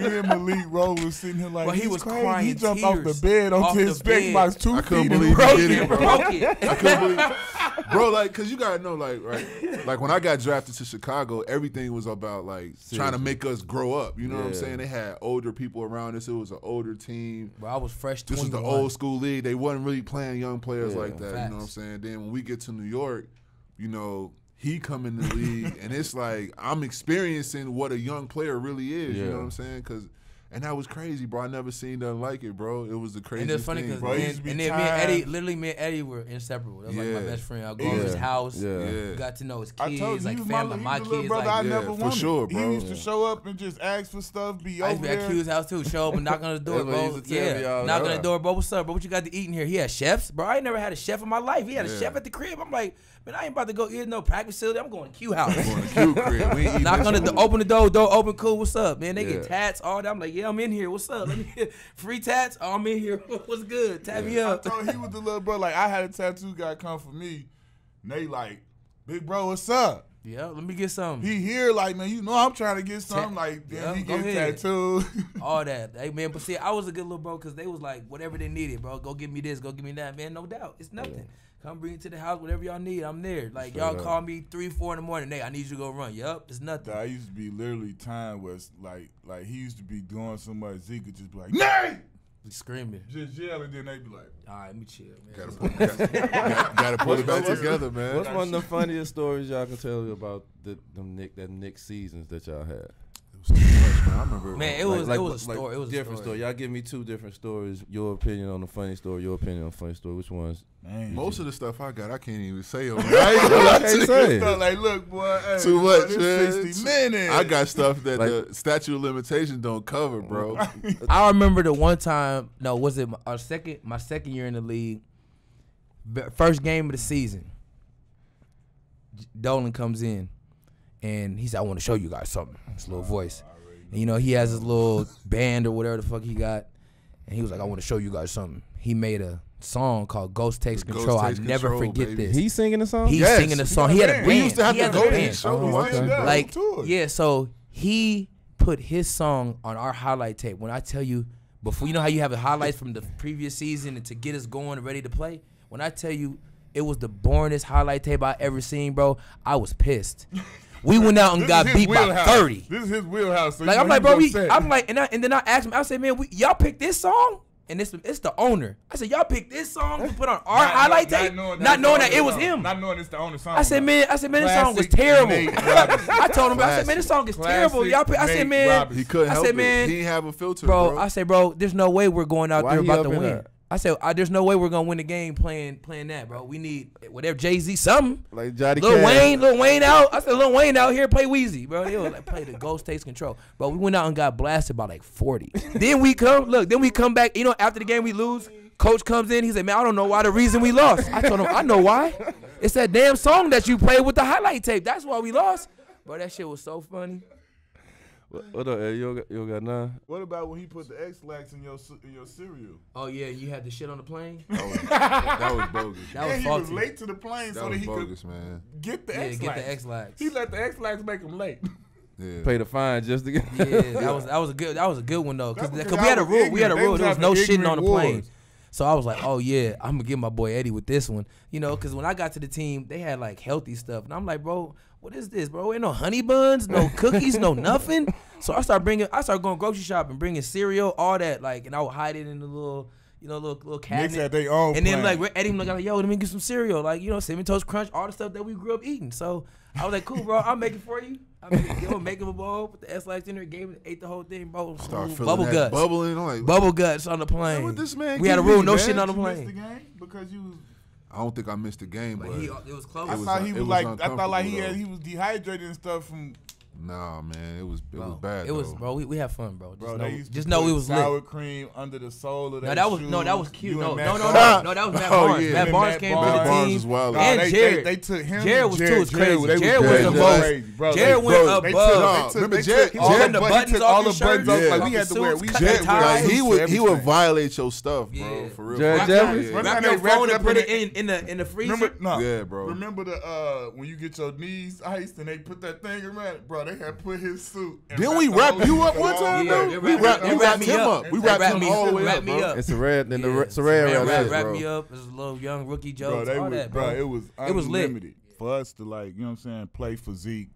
Me and Malik Rowe was sitting here like, well, he was crying. He jumped off the bed onto his Xbox 2 feet. I couldn't believe he did it, bro. I couldn't believe bro, like, cause you gotta know, like, right, like when I got drafted to Chicago, everything was about like trying to make us grow up. You know what I'm saying? They had older people around us. It was an older team. Bro, I was fresh. This was the old school league. They wasn't really playing young players like that. Facts. You know what I'm saying? Then when we get to New York, you know, he come in the league, and it's like I'm experiencing what a young player really is. You know what I'm saying? And that was crazy, bro. I never seen nothing like it, bro. It was the craziest thing. And it was funny because me and Eddy were inseparable. That was like my best friend. I'd go to his house. Got to know his kids, I told you, like family, my kids. Brother, like, I never wanted. For sure, bro. He used to show up and just ask for stuff, be over there. I used to be at Q's house too. Show up and knock on the door, bro. Knock on the door, bro. What's up, bro? What you got to eat in here? He had chefs, bro. I ain't never had a chef in my life. He had a chef at the crib. I'm like, man, I ain't about to go eat no practice facility. I'm going to Q house. Going to Q crib. We ain't knock on the door, open the door open, cool. What's up, man? They get tats all that. I'm like, yeah, I'm in here. What's up? Let me get free tats. Oh, I'm in here. What's good? Tap me up. I told he was the little bro. Like I had a tattoo guy come for me. And they like, big bro, what's up? Yeah, let me get something. He here like, man, you know I'm trying to get something. Like, then he get tattooed. All that. Hey, man, but see, I was a good little bro because they was like, whatever they needed, bro. Go give me this, go give me that. Man, no doubt. It's nothing. Yeah. Come bring it to the house, whatever y'all need, I'm there. Like, y'all call me 3, 4 in the morning. Hey, I need you to go run. Yup, it's nothing. I used to be literally time was like he used to be doing so much, Zeke could just be like, Nay! Screaming. Just yell, and then they be like, all right, let me chill, man. Gotta put it back together, man. What's one of the funniest stories y'all can tell me about that Knicks seasons that y'all had? Too much, man. I remember. Man, it was a story. It was different a story. Y'all give me 2 different stories. Your opinion on the funny story. Your opinion on the funny story. Which ones? Most of the stuff I got, I can't even say on. I can't say. Like, look, boy, hey, too much, boy, man. 60 minutes. I got stuff that the statute of limitations don't cover, bro. I remember the one time. No, was it my second year in the league? First game of the season. Dolan comes in. And he said, I want to show you guys something. His little voice. And, you know, he has his little band or whatever the fuck he got. And he was like, I want to show you guys something. He made a song called Ghost Takes Control. I never forget this. He's singing the song? He's singing the song. He had a band. We used to have to go to his show. Like, yeah, so he put his song on our highlight tape. When I tell you, before, you know how you have the highlights from the previous season and to get us going and ready to play? When I tell you, it was the boringest highlight tape I ever seen, bro, I was pissed. We went out and got beat by 30. This is his wheelhouse. So like, I'm like, bro, I'm like, and then I asked him, I said, man, y'all picked this song? And it's the owner. I said, y'all picked this song to put on our highlight tape? Not knowing that it was him. Not knowing it's the owner song. I said, man, this song was terrible. I told him, I said, man, this song is terrible. Y'all I said, man. He couldn't help it. He didn't have a filter, bro. I said, bro, there's no way we're going out there about to win. I said, there's no way we're gonna win the game playing that, bro. We need whatever Jay-Z something. Like Johnny Lil Wayne out. I said, Lil Wayne out here play Weezy, bro. They was like play the Ghost Takes Control, bro. We went out and got blasted by like 40. Then we come back. You know, after the game we lose, coach comes in. He said, man, I don't know why the reason we lost. I told him, I know why. It's that damn song that you played with the highlight tape. That's why we lost. Bro, that shit was so funny. What up, Eddie? You don't got none? What about when he put the X-Lax in your cereal? Oh, yeah, you had the shit on the plane? That was bogus. He was late to the plane so that he bogus, could man. Get the X-Lax. Get the X-Lax. He let the X-Lax make him late. Yeah. Pay the fine just to get. Yeah, that was a good one though, because we had a rule. There was no shitting on the plane. So I was like, oh yeah, I'm gonna get my boy Eddy with this one, you know, because when I got to the team, they had like healthy stuff, and I'm like, bro, what is this, bro? Ain't no honey buns, no cookies, no nothing. So I started going grocery shopping, bringing cereal, all that, like, and I would hide it in the little, you know, little cabinet. Mix at their own. And then like Eddy was like, yo, let me get some cereal, like, you know, Cinnamon Toast Crunch, all the stuff that we grew up eating. So I was like, cool, bro, I'll make it for you. Make him a bowl, put the S-Lax in there, ate the whole thing, bro. Start feeling bubble guts. Bubbling. I'm like, bubble guts on the plane. What this man we had a rule, no shit on the plane. plane. Missed the game because you was. I don't think I missed the game, but it was close. I thought he was like he was dehydrated and stuff from Nah, man, it was bad. It was, bro. We had fun, bro. Bro, they used to just know put we was sour lit. cream under the sole of No, that that was shoes. that was cute. You No, and that Matt was Matt Oh, Barnes. yeah. Matt And Barnes Matt came Barnes. to the Matt Barnes team. was wild. And Jared. They took him. Jared was too. It was crazy. They Jared was crazy. the They most. crazy, bro. Jared went bro, above. remember they Jared- took all Jared- the the buttons buttons off off the his buttons shirt. off. Yeah. Like we had to wear. We Cut Jared, the ties. like, he would everything. violate your stuff, bro. Yeah. For real. Jared For Jeffries? real. Wrap They your wrapped phone it and up put in it in the freezer. Remember, no. Yeah, bro. Remember the when you get your knees iced and they put that thing around it, bro. They had put his suit. And Didn't we wrap you up one time, Yeah, though? they We wrapped wrapped me him up. up. We They wrapped wrapped him me all the up. way Wrapped up, me bro. up. It's a red. Then the Yeah, Saran wrap. wrap bro. me up. It was a little young rookie Bro, jokes. they All was, that, bro. bro. It was It was lit. unlimited for us to, like, you know what I'm saying, play for Zeke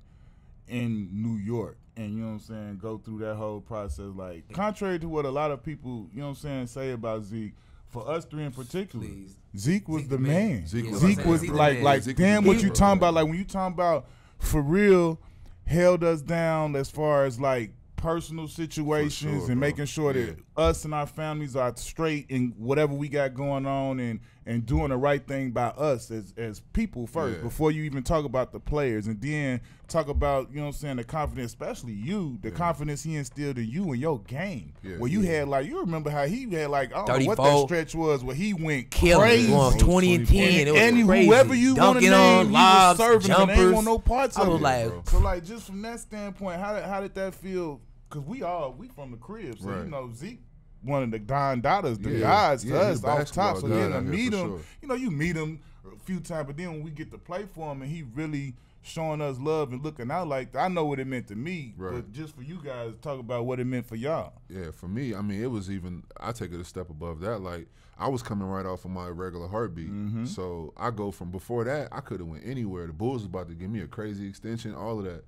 in New York, and you know what I'm saying, go through that whole process. Like, contrary to what a lot of people, you know what I'm saying, say about Zeke, for us three in particular, Please. Zeke was the man. Zeke was Zeke the was man, bro. like, Zeke like, was the damn, man, what you bro. talking about? Like, when you talking about for real, held us down as far as like personal situations sure, and bro. making sure that us and our families are straight in whatever we got going on, and doing the right thing by us as people first, Yeah. before you even talk about the players, and then talk about, you know what I'm saying, the confidence, especially you, the confidence he instilled in you and your game. Yeah. Where you had, like, you remember how he had, like, I don't know what that 34. stretch was where he went Killing. crazy. Going 20 and 10. It was And crazy. whoever you want to Dunking name, on he lobs, was serving them. They ain't jumpers. want no parts I of was it. like, bro. So, like, just from that standpoint, how did that feel? Because we from the crib, so Right. you know, Zeke, one of the Don Daughters, the Yeah. guys Yeah, to he us a off basketball top. So guy then to out here meet for him, sure. you know, you meet him a few times, but then when we get to play for him and he really showing us love and looking out like that, I know what it meant to me. Right. But just for you guys, talk about what it meant for y'all. Yeah, for me, I mean, it was even, I take it a step above that. Like, I was coming right off of my regular heartbeat. So I go from before that, I could have went anywhere. The Bulls was about to give me a crazy extension, all of that.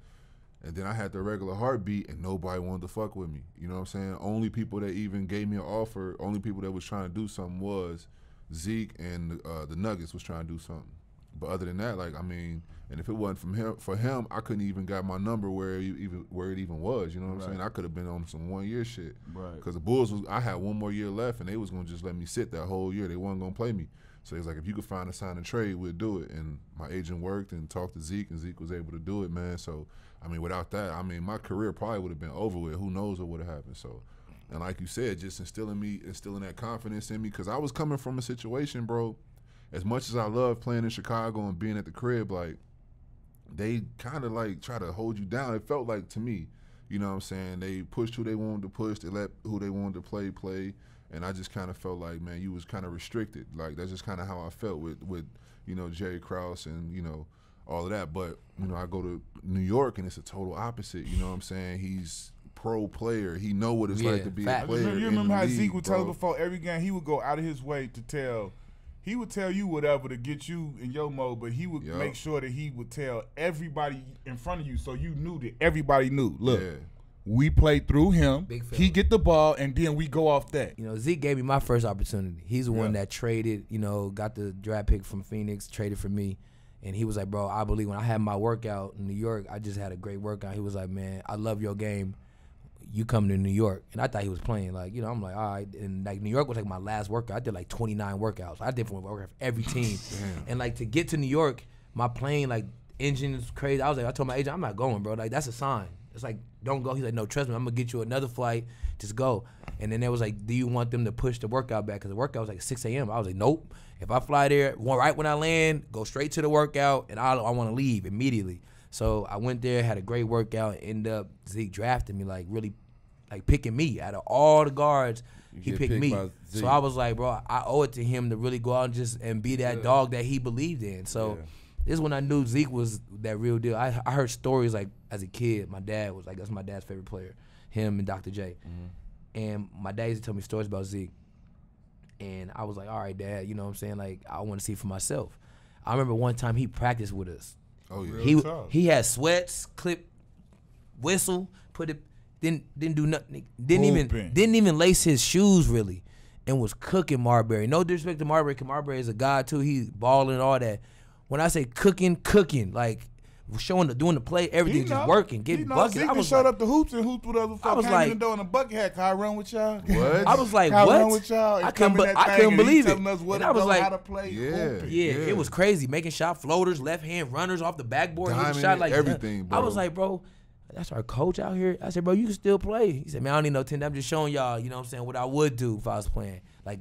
And then I had the regular heartbeat, and nobody wanted to fuck with me. You know what I'm saying? Only people that even gave me an offer, only people that was trying to do something was Zeke and the Nuggets was trying to do something. But other than that, like, I mean, and if it wasn't for him, I couldn't even got my number where it even was. You know what I'm Right. saying? I could have been on some 1 year shit. Right. Because the Bulls I had 1 more year left, and they was gonna just let me sit that whole year. They wasn't gonna play me. So he's like, if you could find a sign and trade, we'll do it. And my agent worked and talked to Zeke, and Zeke was able to do it, man. So I mean, without that, I mean, my career probably would have been over with. Who knows what would have happened? So, and like you said, just instilling that confidence in me, because I was coming from a situation, bro. As much as I love playing in Chicago and being at the crib, like, they kind of like try to hold you down. It felt like to me, you know what I'm saying? They pushed who they wanted to push. They let who they wanted to play. And I just kind of felt like, man, you was kind of restricted. Like, that's just kind of how I felt with you know, Jerry Krause and, you know, all of that. But, you know, I go to New York and it's a total opposite. You know what I'm saying? He's pro player. He know what it's like to be fact. a player. You in remember the how league, Zeke would tell us bro. before every game, he would go out of his way to tell. He would tell you whatever to get you in your mode, but he would Yup. make sure that he would tell everybody in front of you, so you knew that everybody knew. Look, Yeah. we play through him. Big fella. He get the ball, and then we go off that. You know, Zeke gave me my first opportunity. He's the one that traded, you know, got the draft pick from Phoenix, traded for me. And he was like, bro, I believe when I had my workout in New York, I just had a great workout. He was like, man, I love your game. You come to New York. And I thought he was playing. Like, you know, I'm like, all right. And, like, New York was, like, my last workout. I did, like, 29 workouts. I did workout for every team. And, like, to get to New York, my plane, like, engine is crazy. I told my agent, I'm not going, bro. Like, that's a sign. It's like, don't go. He's like, no, trust me. I'm going to get you another flight. Just go. And then they was like, do you want them to push the workout back? Because the workout was like 6 a.m. I was like, nope. If I fly there, right when I land, go straight to the workout, and I want to leave immediately. So I went there, had a great workout, and ended up Zeke drafting me, like, really, like, picking me. Out of all the guards, he get picked picked me. by Zeke. So I was like, bro, I owe it to him to really go out and be that dog that he believed in. So this is when I knew Zeke was that real deal. I heard stories, like, as a kid, my dad was like, that's my dad's favorite player, him and Dr. J. And my dad used to tell me stories about Zeke. And I was like, all right, Dad, you know what I'm saying? Like, I want to see it for myself. I remember one time he practiced with us. Oh, yeah. Real tough. He had sweats, clip, whistle, put it, didn't do nothing. Didn't even lace his shoes really, and was cooking Marbury. No disrespect to Marbury, because Marbury is a god too. He's balling and all that. When I say cooking, like doing the play, everything just working, getting buckets. Zeke I was showed like, up the hoops and hooped with us before. I was Came like- in the door in a bucket hat. Can I run with y'all? What? I was like, Can I what? run with y'all? I And couldn't, come in that I thing couldn't and he believe it. telling us what And to I was go, like, how to play. Yeah. hooping. Yeah, Yeah. it was crazy. Making shot floaters, left hand runners off the backboard, hitting Diamond, shot like everything, bro. I was like, bro, That's our coach out here. I said, bro, you can still play. He said, man, I don't need no 10. I'm just showing y'all, you know what I'm saying, what I would do if I was playing. Like,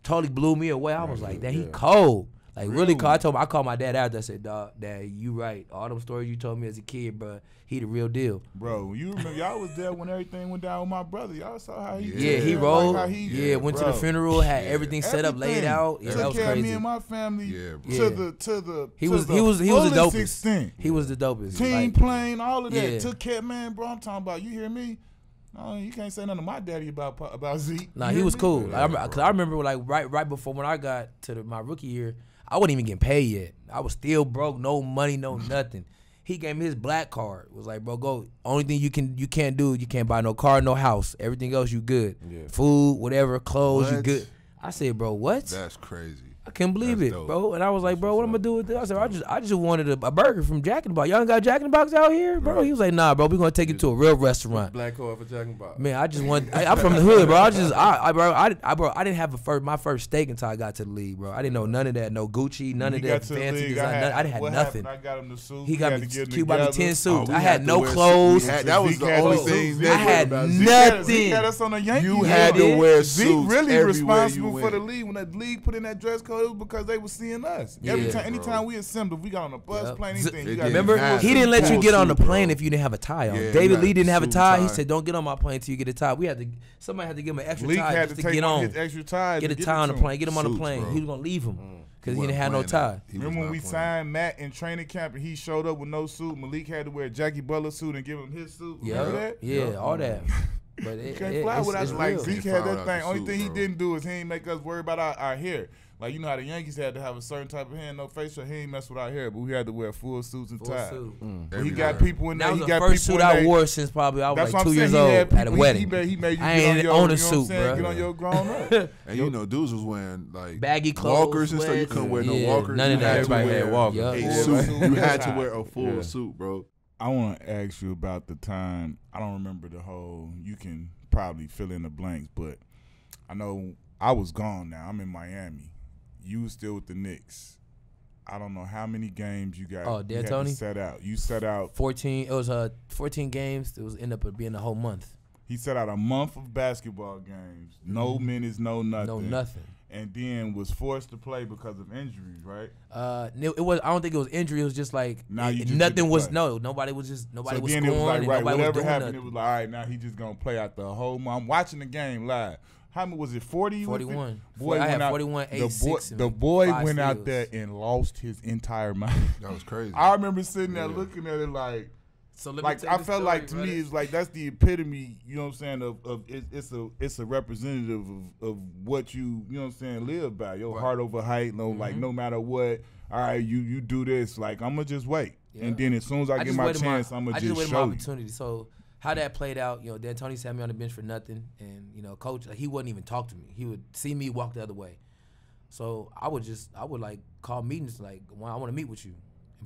totally blew me away. I was like, dang, he cold. Like, really cold. I called my dad after. I said, Dad, you right. All them stories you told me as a kid, bro, he the real deal. Bro, you remember, y'all was there when everything went down with my brother. Y'all saw how he he rolled. Like went to the funeral, had everything set up, laid out. Yeah, that was crazy. Me and my family he was the dopest. Extent. He was the dopest. Team playing, all of that. Took care, man, bro. I'm talking about, you hear me? No, you can't say nothing to my daddy about Zeke. Nah, he was cool. Cause I remember like right before when I got to my rookie year, I wasn't even getting paid yet. I was still broke, no money, no nothing. He gave me his black card. Was like, bro, go. Only thing you can't do, you can't buy no car, no house. Everything else you good. Yeah. Food, whatever, clothes, you good. I said, bro, what? That's crazy. I couldn't believe it, bro. And I was like, bro, what am I gonna do with this? I said, I just wanted a burger from Jack in the Box. Y'all ain't got Jack in the Box out here, bro? He was like, nah, bro, we gonna take you to a real restaurant. Black card for Jack in the Box. Man, I just want. I'm from the hood, bro. I didn't have my first steak until I got to the league, bro. I didn't know none of that, no Gucci, none of that fancy design. I didn't have nothing. I got him the suit. He got me. Q bought me 10 suits. I had no clothes. That was the only thing. I had nothing. Zeke had us on the Yankees. You had to wear suits. Zeke really responsible for the league. When the league put in that dress code, it was because they was seeing us. Anytime we assembled, we got on a bus, plane, anything. Remember, he didn't let you get on the plane if you didn't have a tie on. David Lee didn't have a tie. He said, "Don't get on my plane until you get a tie." Somebody had to give him an extra tie just to get on. His extra tie. Get a tie on the plane. Get him on the plane. He was gonna leave him because he didn't have no tie. Remember when we signed Matt in training camp and he showed up with no suit? Malik had to wear a Jackie Butler suit and give him his suit. Remember that? Yeah, all that. But you can't fly without like Zeke had that thing. Only thing he didn't do is he ain't make us worry about our hair. Like, you know how the Yankees had to have a certain type of hair, no facial. He ain't mess with our hair, but we had to wear full suits and ties. He got people in there. That was the first suit I wore since probably I was like 2 years old at a wedding. He made you I ain't own a suit, bro. Get on your grown up. And you know, dudes was wearing like baggy clothes, walkers and stuff. You couldn't wear no walkers. None of that. Everybody had walkers. You had to wear a full suit, bro. I want to ask you about the time. I don't remember the whole. You can probably fill in the blanks, but I know I was gone now. I'm in Miami. You was still with the Knicks. I don't know how many games you got. Oh, D'Antoni set out. You set out 14. It was 14 games. It was end up being a whole month. He set out a month of basketball games. No minutes, no nothing. No nothing. And then was forced to play because of injuries, right? It was. I don't think it was injury. It was just like nothing was. No, nobody was just nobody was scoring. It was like, right, whatever happened, nothing. It was like, all right, now he just gonna play out the whole month. I'm watching the game live. How many was it? 40? 41. Boy, I had 41, 86. The boy went out there and lost his entire mind. That was crazy. I remember sitting there looking at it like. So let like I felt like to me it's like that's the epitome, you know what I'm saying, of it's a representative of what you know what I'm saying, live by. Your heart over height, like no matter what, all right, you do this, like I'm gonna just wait. Yeah. And then as soon as I get my chance, I'm gonna just show you. Opportunity. So how that played out, you know, D'Antoni sat me on the bench for nothing, and you know, coach, like, he wouldn't even talk to me. He would see me walk the other way. So I would like call meetings like, well, I want to meet with you.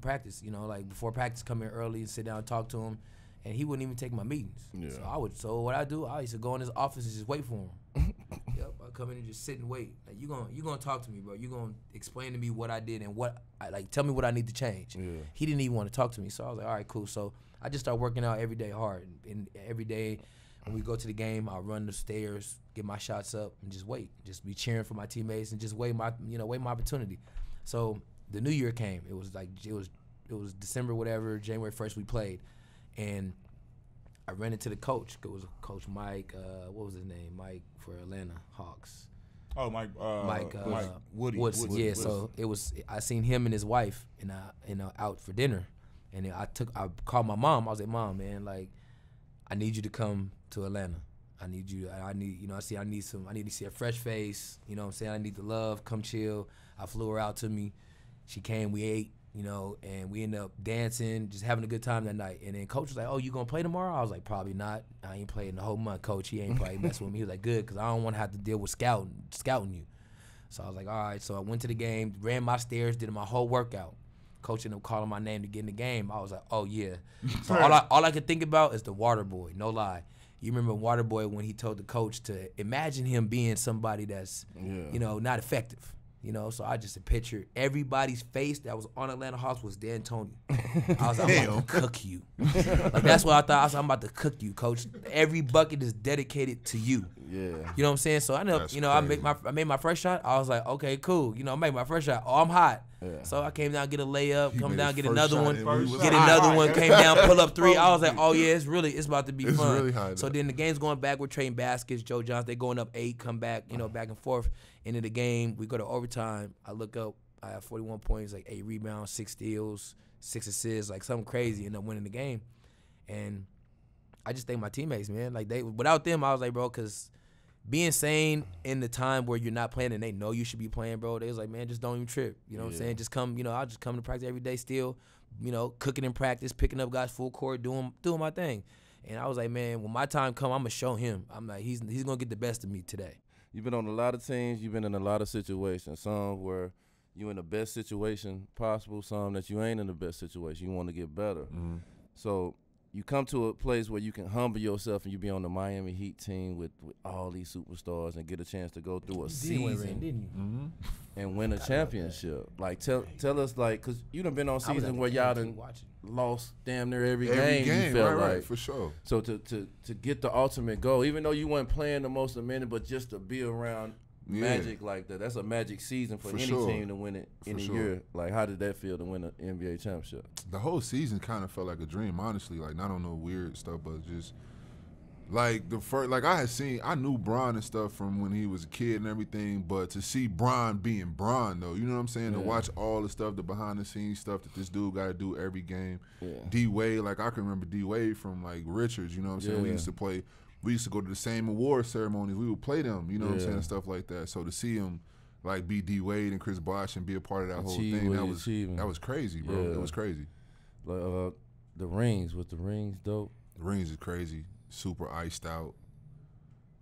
Practice, you know, like before practice, come in early and sit down and talk to him, and he wouldn't even take my meetings. Yeah. So what I used to go in his office and just wait for him. Yep, I come in and just sit and wait. Like you gonna talk to me, bro. You gonna explain to me what I did and what I like. Tell me what I need to change. Yeah. He didn't even want to talk to me, so I was like, all right, cool. So I just started working out every day hard, and every day when we go to the game, I'll run the stairs, get my shots up, and just wait, just be cheering for my teammates and just wait my opportunity. So the new year came. It was like it was December, whatever, January 1st we played, and I ran into the coach. It was Coach Mike. What was his name? Mike for Atlanta Hawks. Oh, Mike Woody. Woodson. Yeah. So it was. I seen him and his wife out for dinner, and I called my mom. I was like, Mom, man, like I need you to come to Atlanta. I need to see a fresh face. You know what I'm saying? I need the love. Come chill. I flew her out to me. She came, we ate, you know, and we ended up dancing, just having a good time that night. And then coach was like, oh, you going to play tomorrow? I was like, probably not. I ain't playing the whole month, coach. He ain't probably messing with me. He was like, good, because I don't want to have to deal with scouting you. So I was like, all right. So I went to the game, ran my stairs, did my whole workout. Coach ended up calling my name to get in the game. I was like, oh, yeah. So all I could think about is the water boy, no lie. You remember Waterboy when he told the coach to imagine him being somebody that's, you know, not effective. You know, so I just pictured everybody's face that was on Atlanta Hawks was D'Antoni. I was like, I'm about to cook you. Like, that's what I thought. I was like, I'm about to cook you, coach. Every bucket is dedicated to you. Yeah. You know what I'm saying? So I know, That's you know, crazy. I made my first shot. I was like, okay, cool. You know, I made my first shot. Oh, I'm hot. Yeah. So I came down, get a layup, He come made down, his get first another shot one, and we was get hot. another one, came down, pull up three. I was like, Supposed oh to yeah, it's about to be It's fun. really hot So now. then the game's going back. We're trading baskets. Joe Johnson, they going up 8, come back, you know, back and forth. End of the game, we go to overtime. I look up, I have 41 points, like 8 rebounds, 6 steals, 6 assists, like something crazy. End up winning the game, and I just thank my teammates, man. Like without them, I was like, bro, because being sane in the time where you're not playing and they know you should be playing, bro, they was like, man, just don't even trip. You know what I'm saying? Just come, you know, I'll just come to practice every day still, you know, cooking in practice, picking up guys full court, doing my thing. And I was like, man, when my time come, I'm going to show him. I'm like, he's going to get the best of me today. You've been on a lot of teams. You've been in a lot of situations. Some where you in the best situation possible. Some that you ain't in the best situation. You want to get better. Mm-hmm. So you come to a place where you can humble yourself and you be on the Miami Heat team with all these superstars and get a chance to go through a season Didn't you? Mm-hmm. and win a championship. Like tell us, like, cause you done been on I was at season the where game, y'all keep done watching. lost damn near every Every game. game, You felt right, like for sure. so to get the ultimate goal, even though you weren't playing the most of the minute, but just to be around Yeah. Magic like that, that's a magic season for any sure. team to win it in For a sure. year. Like, how did that feel to win an NBA championship? The whole season kind of felt like a dream, honestly. Like, not on no weird stuff, but just like the first, like I knew Bron and stuff from when he was a kid and everything, but to see Bron being Bron though, you know what I'm saying? To Yeah. watch all the stuff, the behind the scenes stuff that this dude got to do every game. Yeah. D Wade, like I can remember D Wade from like Richards, you know what I'm saying? We Yeah. used to play. We used to go to the same award ceremonies. We would play them, you know what I'm Yeah. saying, and stuff like that. So to see him like be D Wade and Chris Bosh and be a part of that whole Achieve thing, what that he was achieving. that was crazy, bro. Yeah. It was crazy. Like the rings, was the rings dope? The rings is crazy, super iced out,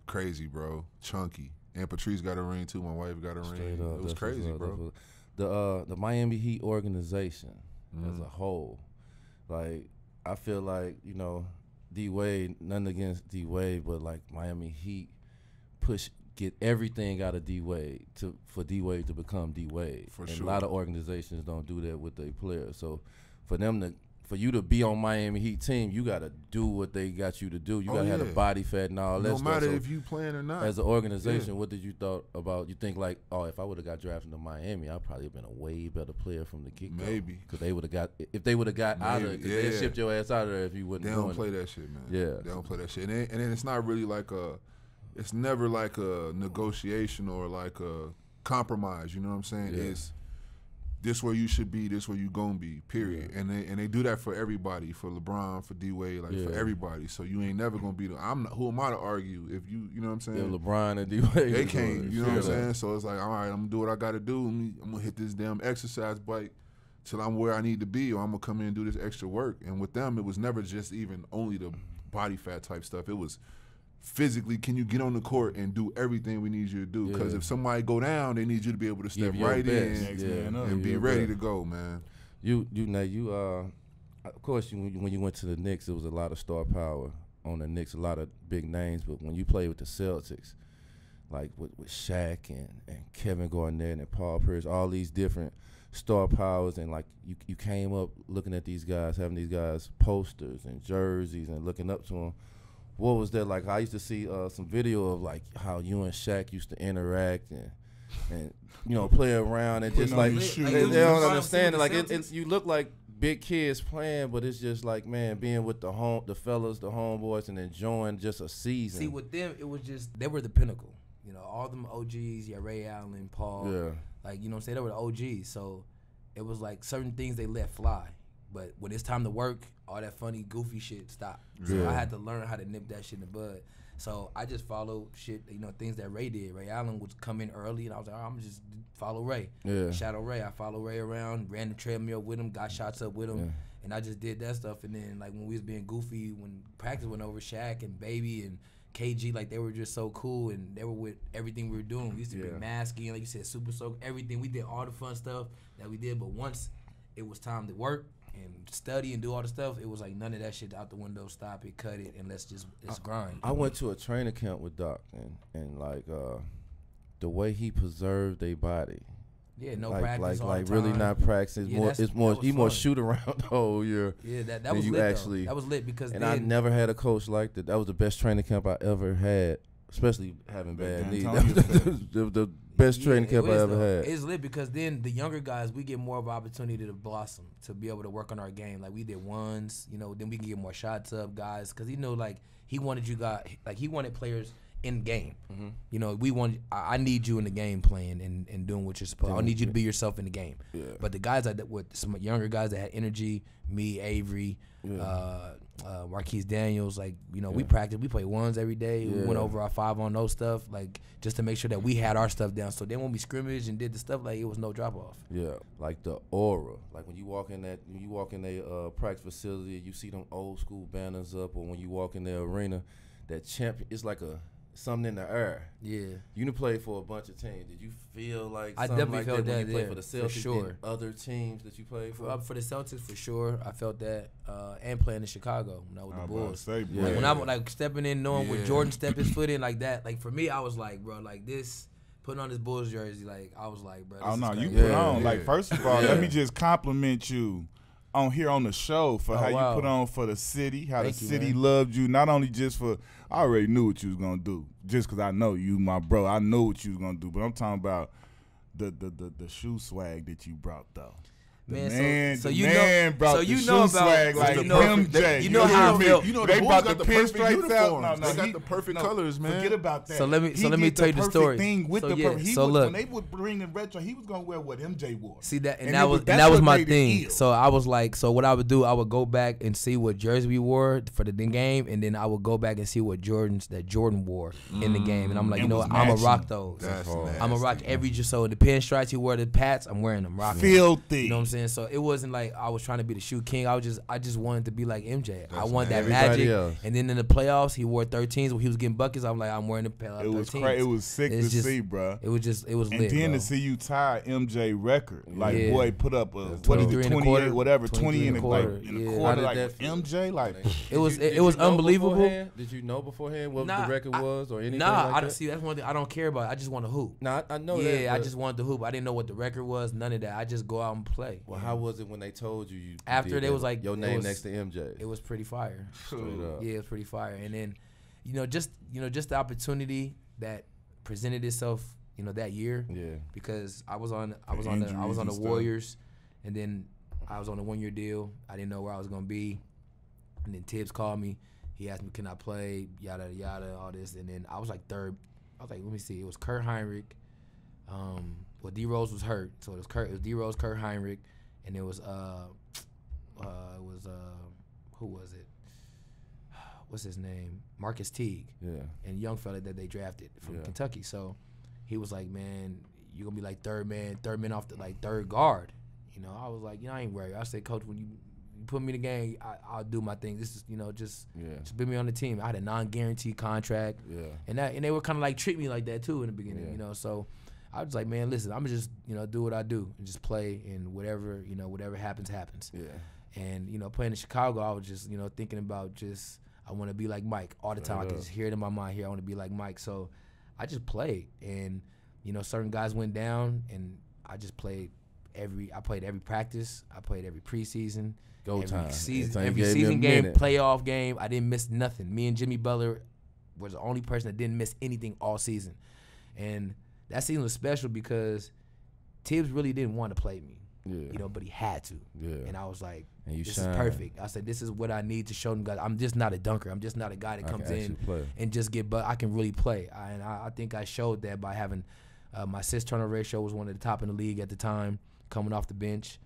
crazy, bro. Chunky. And Patrice got a ring too. My wife got a Straight ring. up, It was that's crazy, what's up, bro. that's what- the Miami Heat organization as Mhm. a whole, like, I feel like, you know, D Wade, nothing against D Wade, but like Miami Heat get everything out of D Wade for D Wade to become D Wade. For and sure. a lot of organizations don't do that with their players. So for you to be on Miami Heat team, you got to do what they got you to do. You Oh, got to have yeah. the body fat and all that No stuff. matter So if you playing or not. as an organization, what did you thought about? You think like, oh, if I would have got drafted to Miami, I'd probably have been a way better player from the get go. Maybe. Because they would have got, if they would have got out of it, because they yeah. shipped your ass out of there if you wouldn't. They don't play that shit, man. Yeah. They don't play that shit. And then it's not really like it's never like a negotiation or like a compromise, you know what I'm saying? Yeah. It's this where you should be, this where you gonna be, period. Yeah. And they do that for everybody, for LeBron, for D Wade, like for Yeah. everybody. So you ain't never gonna be who am I to argue if you know what I'm saying? Yeah, LeBron and D Wade. They can't, you know what I'm saying? So it's like, all right, I'm gonna do what I gotta do. I'm gonna hit this damn exercise bike till I'm where I need to be, or I'm gonna come in and do this extra work. And with them, it was never just even only the body fat type stuff. It was physically, can you get on the court and do everything we need you to do? Because Yeah. if somebody go down, they need you to be able to step Give your right best. in Next man up. and Give be your ready best. to go, man. Of course, when you went to the Knicks, it was a lot of star power on the Knicks, a lot of big names. But when you played with the Celtics, like with Shaq and Kevin Garnett and Paul Pierce, all these different star powers, and like you came up looking at these guys, having these guys posters and jerseys and looking up to them. What was that like? I used to see some video of like how you and Shaq used to interact and you know play around and just Putting on like these shoes. they Like, don't you understand it. watch Like the it, you look like big kids playing, but it's just like, man, being with the fellas, the homeboys, and enjoying just a season. See, with them, it was just, they were the pinnacle. You know, all them OGs, yeah, Ray Allen, Paul. Yeah. Like, you know what I'm saying? They were the OGs. So it was like certain things they let fly. But when it's time to work, all that funny, goofy shit stopped. So Yeah. I had to learn how to nip that shit in the bud. So I just followed shit, you know, things that Ray did. Ray Allen would come in early, and I was like, I'm going to just follow Ray. Yeah. Shadow Ray. I followed Ray around, ran the treadmill with him, got shots up with him. Yeah. And I just did that stuff. And then, like, when we was being goofy, when practice went over, Shaq and Baby and KG, like, they were just so cool, and they were with everything we were doing. We used to be Yeah. masking, like you said, super soak, everything. We did all the fun stuff that we did, but once it was time to work and study and do all the stuff, it was like none of that shit out the window. Stop it, cut it, and let's grind. I went to a training camp with Doc, and like the way he preserved their body Yeah, no like, practice all the time. really not practice. Yeah, It's more that was you more fun. shoot around the whole year. Yeah, that than was you lit actually. though. That was lit because And then, I never had a coach like that. That was the best training camp I ever had, especially having bad knees. D'Antonio The best training it camp I was, ever though. had. It's lit because then the younger guys, we get more of an opportunity to blossom, to be able to work on our game. Like we did ones, then we can get more shots up, guys. Because like he wanted you guys, like he wanted players in game. Mm-hmm. I need you in the game playing and doing what you're supposed. I need you to be yourself in the game. Yeah. But the guys that with some younger guys that had energy, me, Avery, Marquise Daniels, we practiced. We played ones every day. Yeah. We went over our 5-on-0 stuff, just to make sure that we had our stuff down. So then when we scrimmaged and did the stuff, it was no drop off. Yeah, like the aura. Like when you walk in a practice facility, you see them old school banners up, or when you walk in the arena, that champion. It's like something in the air. Yeah. You done played for a bunch of teams. Did you feel like I something definitely like felt that when that, you played yeah, for the for Celtics sure. and other teams that you played for? For the Celtics, for sure, I felt that, and playing in Chicago when I was with the Bulls. Say, bro. Like when I'm stepping in, knowing where Yeah. Jordan stepped his foot in like that. Like for me, I was like, bro, this putting on this Bulls jersey, I was like, bro. This Oh is no, you crazy. put on. Yeah. Like first of all, Yeah. let me just compliment you on here on the show for how wow. you put on for the city, how Thank the you, city man. loved you. Not only just for, I already knew what you was gonna do, just because I know you, my bro. I know what you was gonna do, but I'm talking about the shoe swag that you brought though. Man, so the you man know, brought so the you shoe know about swag like the MJ. perfect- you know how I me? felt. You know, They the brought Bulls the got the perfect pinstripes out. uniforms. No, They got the perfect colors, man. Forget about that. So let me He tell did you the perfect story. Thing with So the yeah, perfect. He so would, look. when they would bring the retro, he was gonna wear what MJ wore. See that, and And that it was- was that's what my made it thing. ill. So I was like, so what I would do, I would go back and see what jersey we wore for the game, and then I would go back and see what Jordan wore in the game, and I'm like, It you know was what, I'm gonna matching. rock those. That's I'm nasty. gonna rock every so the pinstripes he wore, the Pats, I'm wearing them, rocking them. Filthy. You know what I'm saying? So it wasn't like I was trying to be the shoe king. I just wanted to be like MJ. I wanted that Everybody magic. else. And then in the playoffs, he wore 13s when he was getting buckets. I'm like, I'm wearing the 13s. It was crazy. It was sick It's to just- see, bro. It was And lit, then bro. to see you tie MJ record, like Yeah. boy, put up a That's what is 23 it, and a 28, quarter, whatever, 23 20 and a quarter, in a yeah. quarter, How did like that feel? MJ, like It was Did it was you know unbelievable. beforehand? Did you know beforehand what Nah, the record was or anything Nah, like I that? don't see. That's one thing I don't care about. I just want to hoop. Nah, I know Yeah, that. I but- just wanted to hoop. I didn't know what the record was. None of that. I just go out and play. Well, how was it when they told you? After did they that? was like- your it name was- next to MJ. It was pretty fire. Straight up. Yeah, it was pretty fire. And then, just the opportunity that presented itself, that year. Yeah. Because I was on the injuries and stuff. Warriors, and then I was on a 1-year deal. I didn't know where I was gonna be, and then Tibbs called me. He asked me, "Can I play?" Yada yada, all this, and then I was like third. I was like, let me see. It was Kurt Heinrich. Well, D Rose was hurt, so it was D Rose, Kurt Heinrich, and it was who was it? What's his name? Marcus Teague. Yeah. And young fella that they drafted from Yeah. Kentucky. So he was like, man, you're going to be like third man off the third guard. I was like, I ain't worried. I said, Coach, when you put me in the game, I'll do my thing. This is, just put me on the team. I had a non-guaranteed contract. Yeah. And they were kind of treat me like that too in the beginning, Yeah. So I was like, man, listen, I'm going to just, do what I do and just play, and whatever happens, happens. Yeah. And, playing in Chicago, I was just, thinking about I want to be like Mike all the time. I can just hear it in my mind here. I want to be like Mike. So I just played. And, certain guys went down, and I just played I played every practice. I played every preseason. Go every time. season, Every every time you gave me a season game, minute. playoff game. I didn't miss nothing. Me and Jimmy Butler was the only person that didn't miss anything all season. And that season was special because Tibbs really didn't want to play me. Yeah. But he had to. Yeah. And I was like, And you this shine. is perfect. I said, this is what I need to show them guys. I'm just not a dunker. I'm just not a guy that I comes can in actually play. and just but I can really play. And I think I showed that by having my assist turnover ratio was one of the top in the league at the time, coming off the bench.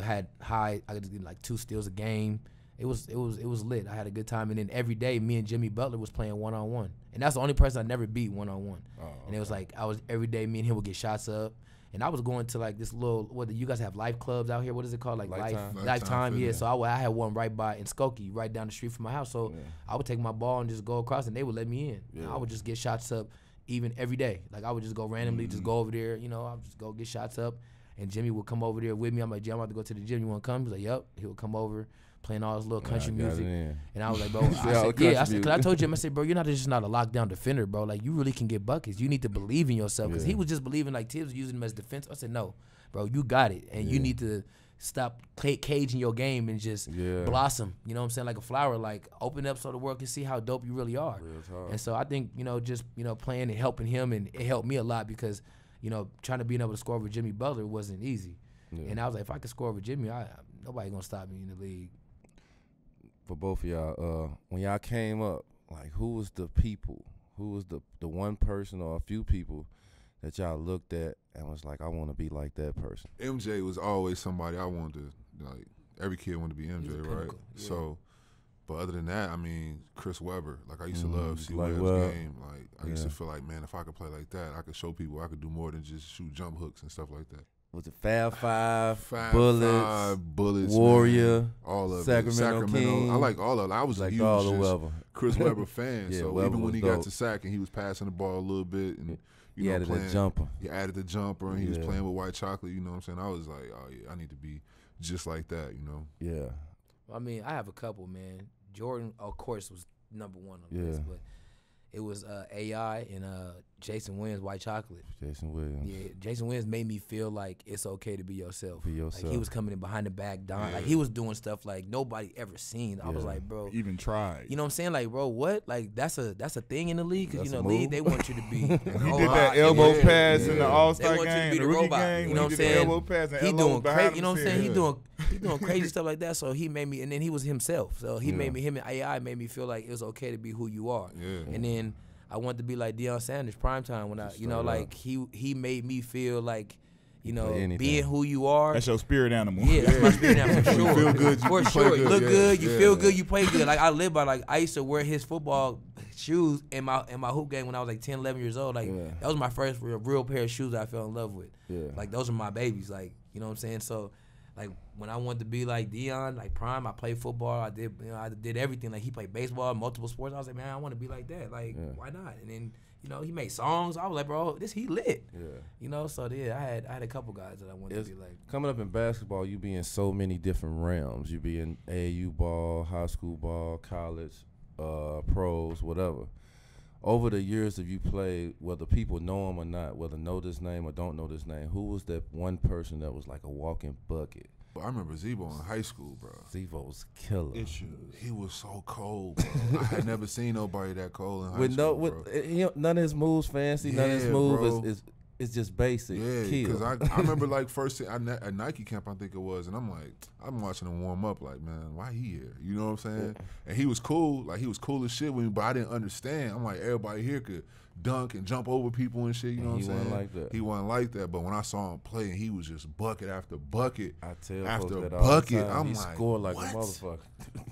Had high. I could get 2 steals a game. It was lit. I had a good time, and then every day, me and Jimmy Butler was playing 1-on-1, and that's the only person I never beat 1-on-1. And it was every day, me and him would get shots up, and I was going to this little. What do you guys have life clubs out here? What is it called? Lifetime. Lifetime. Yeah. Fitness. So I had one right by in Skokie, right down the street from my house. So I would take my ball and just go across, and they would let me in. Yeah. I would just get shots up, even every day. I would just go randomly, just go over there. I would just go get shots up. And Jimmy would come over there with me. I'm like, Jim, I'm about to go to the gym. You want to come? He's like, yep. He would come over. playing all this little country got music. it in. And I was like, bro, All I said, country yeah, because music. I told him, I said, bro, you're not just not a lockdown defender, bro. Like, you really can get buckets. You need to believe in yourself. Because he was just believing, like, Tibbs was using him as defense. I said, no, bro, you got it. And you need to stop caging your game and just blossom. You know what I'm saying? Like a flower, like, open up so the world can see how dope you really are. And so I think, you know, just, you know, playing and helping him, and it helped me a lot because, you know, trying to be able to score over Jimmy Butler wasn't easy. And I was like, if I could score over Jimmy, nobody going to stop me in the league. For both of y'all, when y'all came up, like, who was the people? Who was the one person or a few people that y'all looked at and was like, I want to be like that person? MJ was always somebody I wanted to, like, every kid wanted to be MJ, right? Yeah. So, but other than that, I mean, Chris Webber. Like, I used to love see like Webb's game. Like, I used to feel like, man, if I could play like that, I could show people I could do more than just shoot jump hooks and stuff like that. Was it Fab Five, Bullets, Warrior, man, all of Sacramento it. King? I like all of it. I was like a all huge Webber. Chris Webber fan. Yeah, so Webber even when he was got dope. to sacking, he was passing the ball a little bit, and He added a jumper. He added the jumper, and he was playing with white chocolate. You know what I'm saying? I was like, oh yeah, I need to be just like that. You know? Yeah. I mean, I have a couple, man. Jordan, of course, was number one on the list, but it was AI and Jason Williams, White Chocolate. Jason Williams. Yeah, Jason Williams made me feel like it's okay to be yourself. Be yourself. Like, he was coming in behind the back, like, he was doing stuff like nobody ever seen. I was like, bro, even tried. You know what I'm saying? Like, bro, what? Like, that's a thing in the league, because, you know, league, they want you to be. He did that elbow pass in the All-Star game, the rookie robot. game. You know what I'm saying? Elbow pass and he doing crazy. You know what I'm saying? Yeah. He doing crazy stuff like that. So he made me, and then he was himself. So he made me, him and AI made me feel like it was okay to be who you are. Yeah. And then I wanted to be like Deion Sanders, primetime, when I, you know, like he made me feel like, you know, being who you are. That's your spirit animal. Yeah, that's my spirit animal for sure. You feel good, you for play sure. good. You look Yeah, good, you yeah. feel good, you play good. Like, I live by, like, I used to wear his football shoes in my hoop game when I was like 10, 11 years old. Like, that was my first real pair of shoes that I fell in love with. Yeah. Like, those are my babies. Like, you know what I'm saying? So, like, when I wanted to be like Deion, like prime, I played football. I did everything. Like, he played baseball, multiple sports. I was like, man, I want to be like that. Like, why not? And then, you know, he made songs. I was like, bro, he lit. Yeah. You know, so yeah, I had a couple guys that I wanted to be like. Coming up in basketball, you be in so many different realms. You be in AAU ball, high school ball, college, pros, whatever. Over the years that you played, whether people know him or not, whether know this name or don't know this name, who was that one person that was like a walking bucket? I remember Zebo in high school, bro. Zebo was killer. He was so cold, bro. I had never seen nobody that cold in high school, bro. None of his moves fancy. None of his moves is just basic. Yeah, because I remember, like, first at Nike camp, I think it was, and I'm like, I'm watching him warm up, like, man, why he here? You know what I'm saying? And he was cool, like, he was cool as shit with me, but I didn't understand. I'm like, everybody here could dunk and jump over people and shit, you know what I'm saying? He wasn't like that. He wasn't like that, but when I saw him play, and he was just bucket after bucket I tell after folks that bucket, all the time. I'm he like, scored like what? a motherfucker.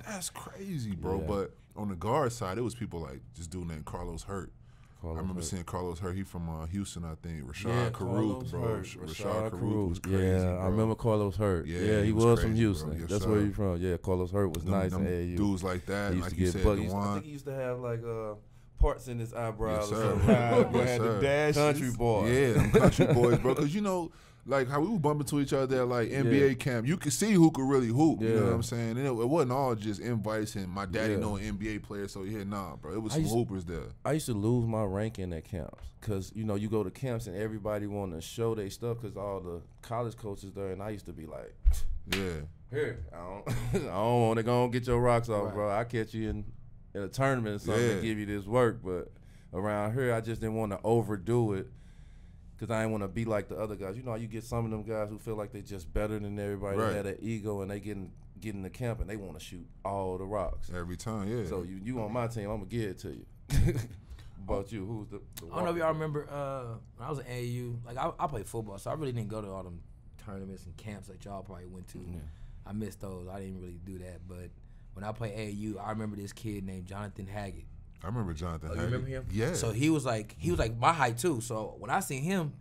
That's crazy, bro. But on the guard side, it was people like this dude named Carlos Hurt. I remember seeing Carlos Hurt. He from Houston, I think. Rashad Caruth, bro. Rashad Caruth was crazy, bro. I remember Carlos Hurt. Yeah, he was crazy, from Houston. Bro. Yes, That's sir. where he's from. Yeah, Carlos Hurt was nice in AAU. Dudes like that, He used like to you get said, buckets. I Dewan. think he used to have like parts in his eyebrows. Yes, or sir. something. Right, had the dashes. Country boy. Yeah, them country boys, bro. Because, you know, like how we were bumping to each other at like NBA camp, you could see who could really hoop. You know what I'm saying? And it wasn't all just invites and my daddy knowing NBA players. So nah, bro. It was some hoopers there. I used to lose my ranking at camps because, you know, you go to camps and everybody want to show their stuff because all the college coaches there, and I used to be like, here, I don't want to go and get your rocks off, bro. I catch you in a tournament or something to give you this work, but around here I just didn't want to overdo it. Because I didn't want to be like the other guys. You know how you get some of them guys who feel like they just better than everybody. They have that ego and they get in the camp and they want to shoot all the rocks. Every time, yeah. So you on my team, I'm going to give it to you. About you, who's the I don't know if y'all remember when I was in AAU, like I played football, so I really didn't go to all them tournaments and camps that y'all probably went to. Yeah. I missed those. I didn't really do that. But when I played AAU, I remember this kid named Jonathan Haggett. I remember Jonathan Haggett. You remember him? Yeah. So he was like my height too. So when I seen him,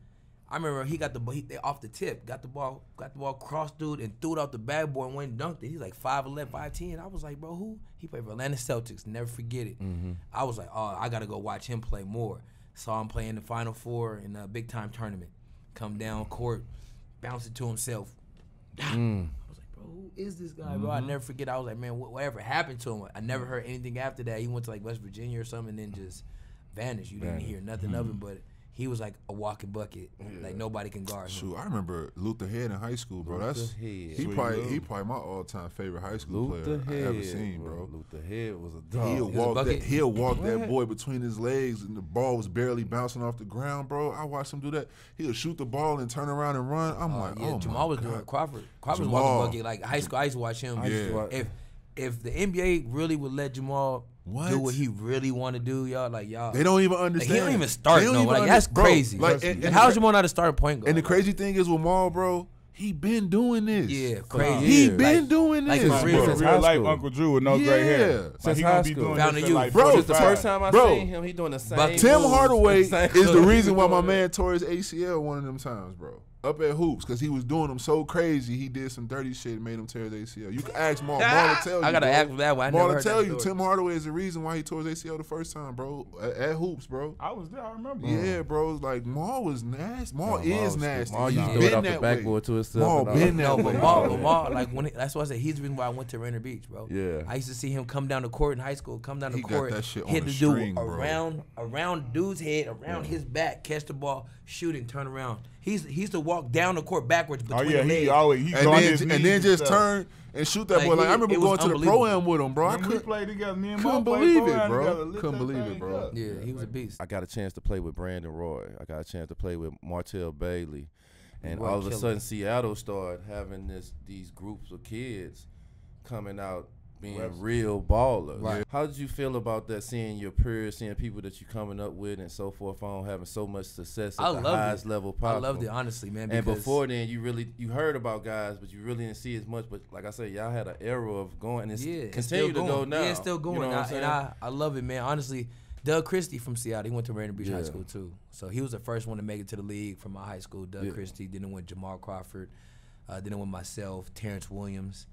I remember he got the ball off the tip, got the ball crossed dude and threw it off the backboard and went and dunked it. He's like 5'11", 5'10". I was like, bro, who? He played for Atlanta Celtics. Never forget it. Mm-hmm. I was like, oh, I gotta go watch him play more. Saw him play in the Final Four in a big time tournament. Come down court, bounce it to himself. I was like, bro, who is this guy, bro? I never forget. I was like, man, whatever happened to him? I never heard anything after that. He went to like West Virginia or something, and then just vanished. You didn't hear nothing of him, but he was like a walking bucket. Like nobody can guard him. Shoot, I remember Luther Head in high school, bro. He probably my all-time favorite high school player I ever seen, bro. Luther Head was a dog. He'll walk that boy between his legs, and the ball was barely bouncing off the ground, bro. I watched him do that. He'll shoot the ball and turn around and run. I'm like, oh Jamal was doing it. Crawford was walking bucket like high school. I used to watch him. If the NBA really would let Jamal do what he really want to do, y'all, they don't even understand. Like, he don't even start. That's crazy. How is Jamal not a starting point guard? And the crazy thing is with Maul, bro, he been doing this. Yeah, crazy. He been doing this. Like real life Uncle Drew with no gray hair. Since high school. Bro, the first time I seen him, he doing the same. But Tim Hardaway is the reason why my man tore his ACL one of them times, bro. Up at hoops, because he was doing them so crazy, he did some dirty shit and made him tear his ACL. You can ask Maul. Maul will tell you. I gotta ask him that one. Maul will tell you. Tim Hardaway is the reason why he tore his ACL the first time, bro. At hoops, bro. I was there. I remember. Yeah, bro. Like Maul was nasty. Maul is nasty. Maul used to throw it off the backboard to himself. Maul been that way. Maul, like that's why I said he's the reason why I went to Rainier Beach, bro. Yeah. I used to see him come down the court in high school. Come down the court, got that shit hit on the the dude string, around dude's head, around his back, catch the ball, shoot and turn around. He's to walk down the court backwards between the legs. And then just turn and shoot that boy. Like I remember going to the pro-am with him, bro. I couldn't play together. Me and couldn't believe it, bro. Couldn't believe it, bro. Yeah, he was a beast. I got a chance to play with Brandon Roy. I got a chance to play with Martell Bailey. And all of a sudden Seattle started having these groups of kids coming out being real ballers. Right. How did you feel about that, seeing your peers, seeing people that you're coming up with and so forth on having so much success at the highest level possible? I loved it, honestly, man. And before then, you heard about guys, but you really didn't see as much. But like I said, y'all had an era of going, and it's continue to go now. Yeah, it's still going. You know what I'm saying? And I love it, man. Honestly, Doug Christie from Seattle, he went to Rainier Beach High School too. So he was the first one to make it to the league from my high school. Doug Christie. Then it went Jamal Crawford. Then it went myself, Terrence Williams.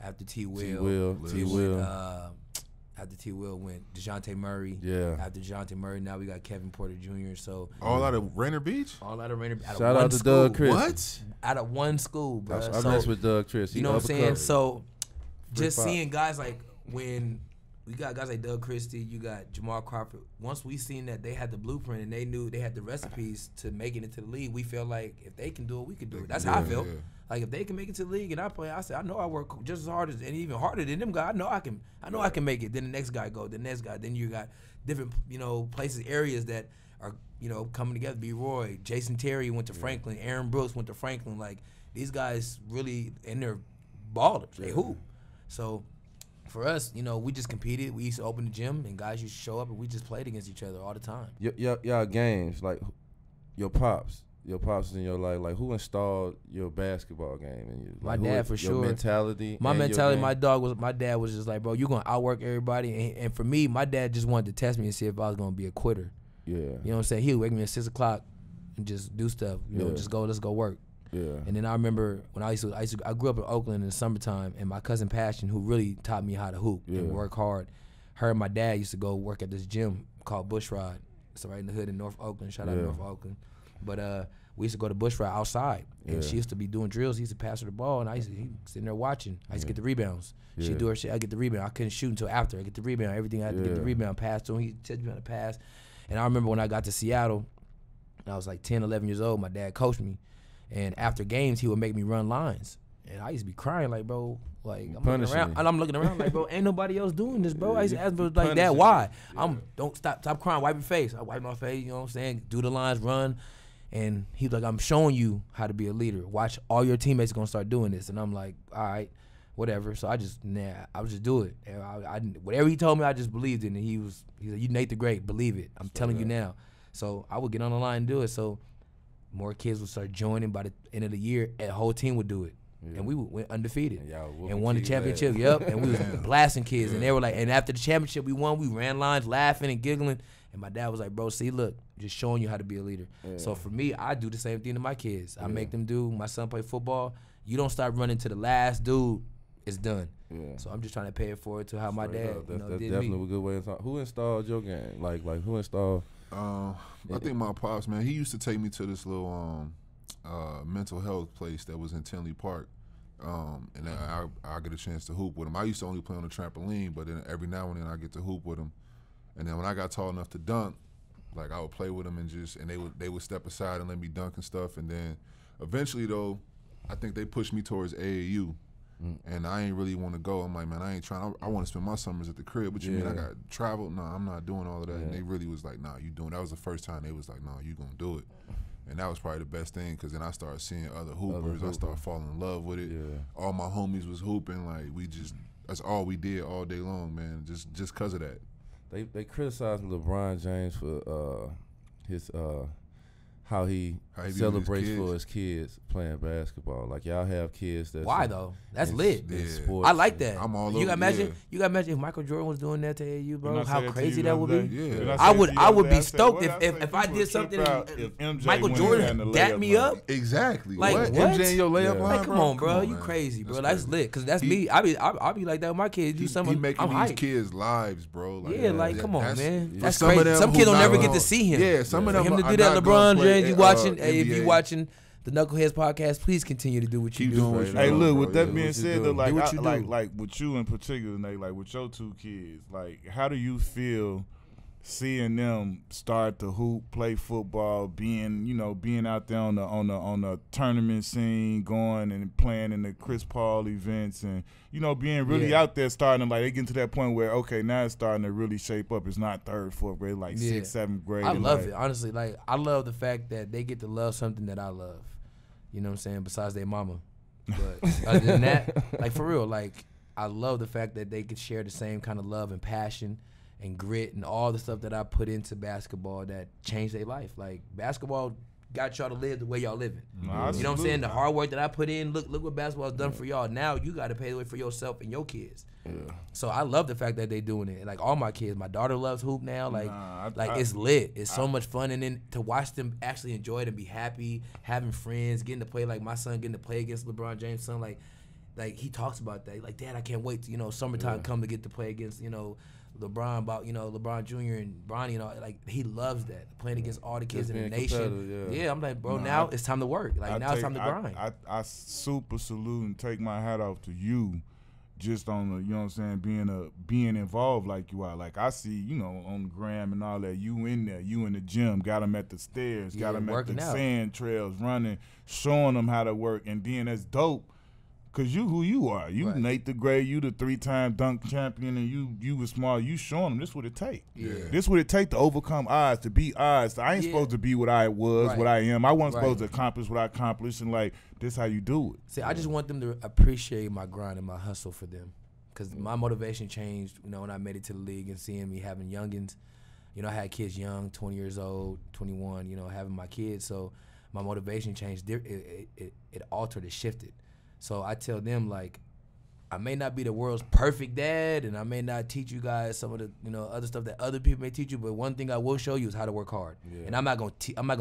After T. Will. After T. Will went DeJounte Murray. Yeah. After DeJounte Murray, now we got Kevin Porter Jr. So all out of Rainier Beach? All out of Rainier Beach. Shout out to Doug Christie. What? Out of one school, bro. I mess with Doug Christie. You know what I'm saying? So just seeing guys like when we got guys like Doug Christie, you got Jamal Crawford. Once we seen that they had the blueprint and they knew they had the recipes to make it into the league, we felt like if they can do it, we can do it. That's how I felt. Yeah. Like if they can make it to the league and I play, I said I know I work just as hard as and even harder than them guys. I know I can make it. Then the next guy go, the next guy. Then you got different places, areas that are coming together. B. Roy, Jason Terry went to Franklin, Aaron Brooks went to Franklin. Like these guys really and they're ballers. They hoop. So for us, we just competed. We used to open the gym and guys used to show up and we just played against each other all the time. Y'all games, like your pops in your life, like who installed your basketball game in you? Like, my dad for sure. Your mentality. My mentality. My dad was just like, bro, you're gonna outwork everybody. And for me, my dad just wanted to test me and see if I was gonna be a quitter. Yeah. You know what I'm saying? He would wake me at 6 o'clock and just do stuff. Let's go work. Yeah. And then I remember when I grew up in Oakland in the summertime, and my cousin Passion, who really taught me how to hoop and work hard, her and my dad used to go work at this gym called Bushrod. It's right in the hood in North Oakland. Shout out to North Oakland. But we used to go to Bushrod outside, and she used to be doing drills. He used to pass her the ball, and he sitting there watching. I used to get the rebounds. She'd do her shit. I get the rebound. I couldn't shoot until after. I get the rebound. Everything I had to get the rebound. Pass to him. He said me how to pass. And I remember when I got to Seattle, I was like 10, 11 years old. My dad coached me. And after games, he would make me run lines. And I used to be crying like, bro, like I'm looking around like, bro, ain't nobody else doing this, bro. I used to ask bro like, Dad, why? Don't stop crying, wipe your face. I wipe my face, you know what I'm saying? Do the lines, run. And he was like, I'm showing you how to be a leader. Watch, all your teammates are gonna start doing this. And I'm like, all right, whatever. So I would just do it. And I whatever he told me, I just believed it. And he was like, you Nate the Great, believe it. I'm telling you now. So I would get on the line and do it. So more kids would start joining. By the end of the year, a whole team would do it. Yeah. And we went undefeated and won the championship. And we was blasting kids. And they were like, and after the championship we won, we ran lines laughing and giggling. And my dad was like, bro, see, look, just showing you how to be a leader. Yeah. So for me, I do the same thing to my kids. I make them do. My son play football. You don't start running to the last dude, it's done. Yeah. So I'm just trying to pay it forward to how my dad that's did definitely me. a good way to talk. Who installed your game? Like who installed? I think my pops, man, he used to take me to this little mental health place that was in Tinley Park. And then I get a chance to hoop with them. I used to only play on the trampoline, but then every now and then I get to hoop with them. And then when I got tall enough to dunk, like I would play with them and they would step aside and let me dunk and stuff. And then eventually though, I think they pushed me towards AAU. And I ain't really want to go. I'm like, man, I ain't trying. I want to spend my summers at the crib. What you mean I got travel? No, I'm not doing all of that. And they really was like, nah, you doing. That was the first time they was like, nah, you gonna do it. And that was probably the best thing, because then I started seeing other hoopers. I started falling in love with it. Yeah. All my homies was hooping. Like that's all we did all day long, man. Just because of that. They criticized LeBron James for his how he celebrates for his kids playing basketball. Like y'all have kids that. Why though? That's lit. Sports. I like that. I'm all over. You got imagine if Michael Jordan was doing that to AU, bro. How crazy that would be. Yeah. I would be stoked if I did something. If Michael Jordan dapped me up. Exactly. Like what? MJ in your layup line, like, come on, bro. You crazy, bro. That's lit. Cause that's me. I'll be like that with my kids. Do something. He making these kids' lives, bro. Like come on, man. That's crazy. Some kids don't never get to see him. Yeah, some of them. For him to do that, LeBron James. You watching? Hey, if you watching the Knuckleheads podcast, please continue to do what you do. Hey, look, with that being said, like with you in particular, Nate, like with your two kids, like how do you feel seeing them start to hoop, play football, being out there on the tournament scene, going and playing in the Chris Paul events, and being really out there, starting to, like, they get to that point where okay, now it's starting to really shape up. It's not third, fourth grade, like 6th, 7th grade. I love it, honestly. Like I love the fact that they get to love something that I love. You know what I'm saying? Besides their mama, but other than that, like for real, like I love the fact that they could share the same kind of love and passion and grit and all the stuff that I put into basketball that changed their life. Like basketball got y'all to live the way y'all living. You know what I'm saying? The hard work that I put in, look what basketball's done for y'all. Now you got to pay the way for yourself and your kids. Yeah. So I love the fact that they doing it. Like all my kids, my daughter loves hoop now. Like, it's lit. It's so much fun, and then to watch them actually enjoy it and be happy, having friends, getting to play. Like my son getting to play against LeBron James' son. Like he talks about that. Like, Dad, I can't wait to summertime come to get to play against LeBron, about LeBron Jr. and Bronny, like he loves that, playing against all the kids in the nation. Yeah, I'm like, bro, now it's time to work. Like now it's time to grind. I super salute and take my hat off to you, just on the, you know what I'm saying, being involved like you are. Like I see, on the gram and all that, you in there, you in the gym, got them at the stairs, got them at the sand trails, running, showing them how to work, and then that's dope. Cause you who you are, you Nate the Gray, you the 3-time dunk champion, and you was smart. You showing them this what it take. Yeah. This what it take to overcome odds, to beat odds. I ain't supposed to be what I was, what I am. I wasn't supposed to accomplish what I accomplished, and like this how you do it. See, I just want them to appreciate my grind and my hustle for them, cause my motivation changed. When I made it to the league and seeing me having youngins. I had kids young, 20 years old, 21. Having my kids, so my motivation changed. It altered. It shifted. So I tell them, like, I may not be the world's perfect dad, and I may not teach you guys some of the other stuff that other people may teach you, but one thing I will show you is how to work hard. Yeah. And I'm not gonna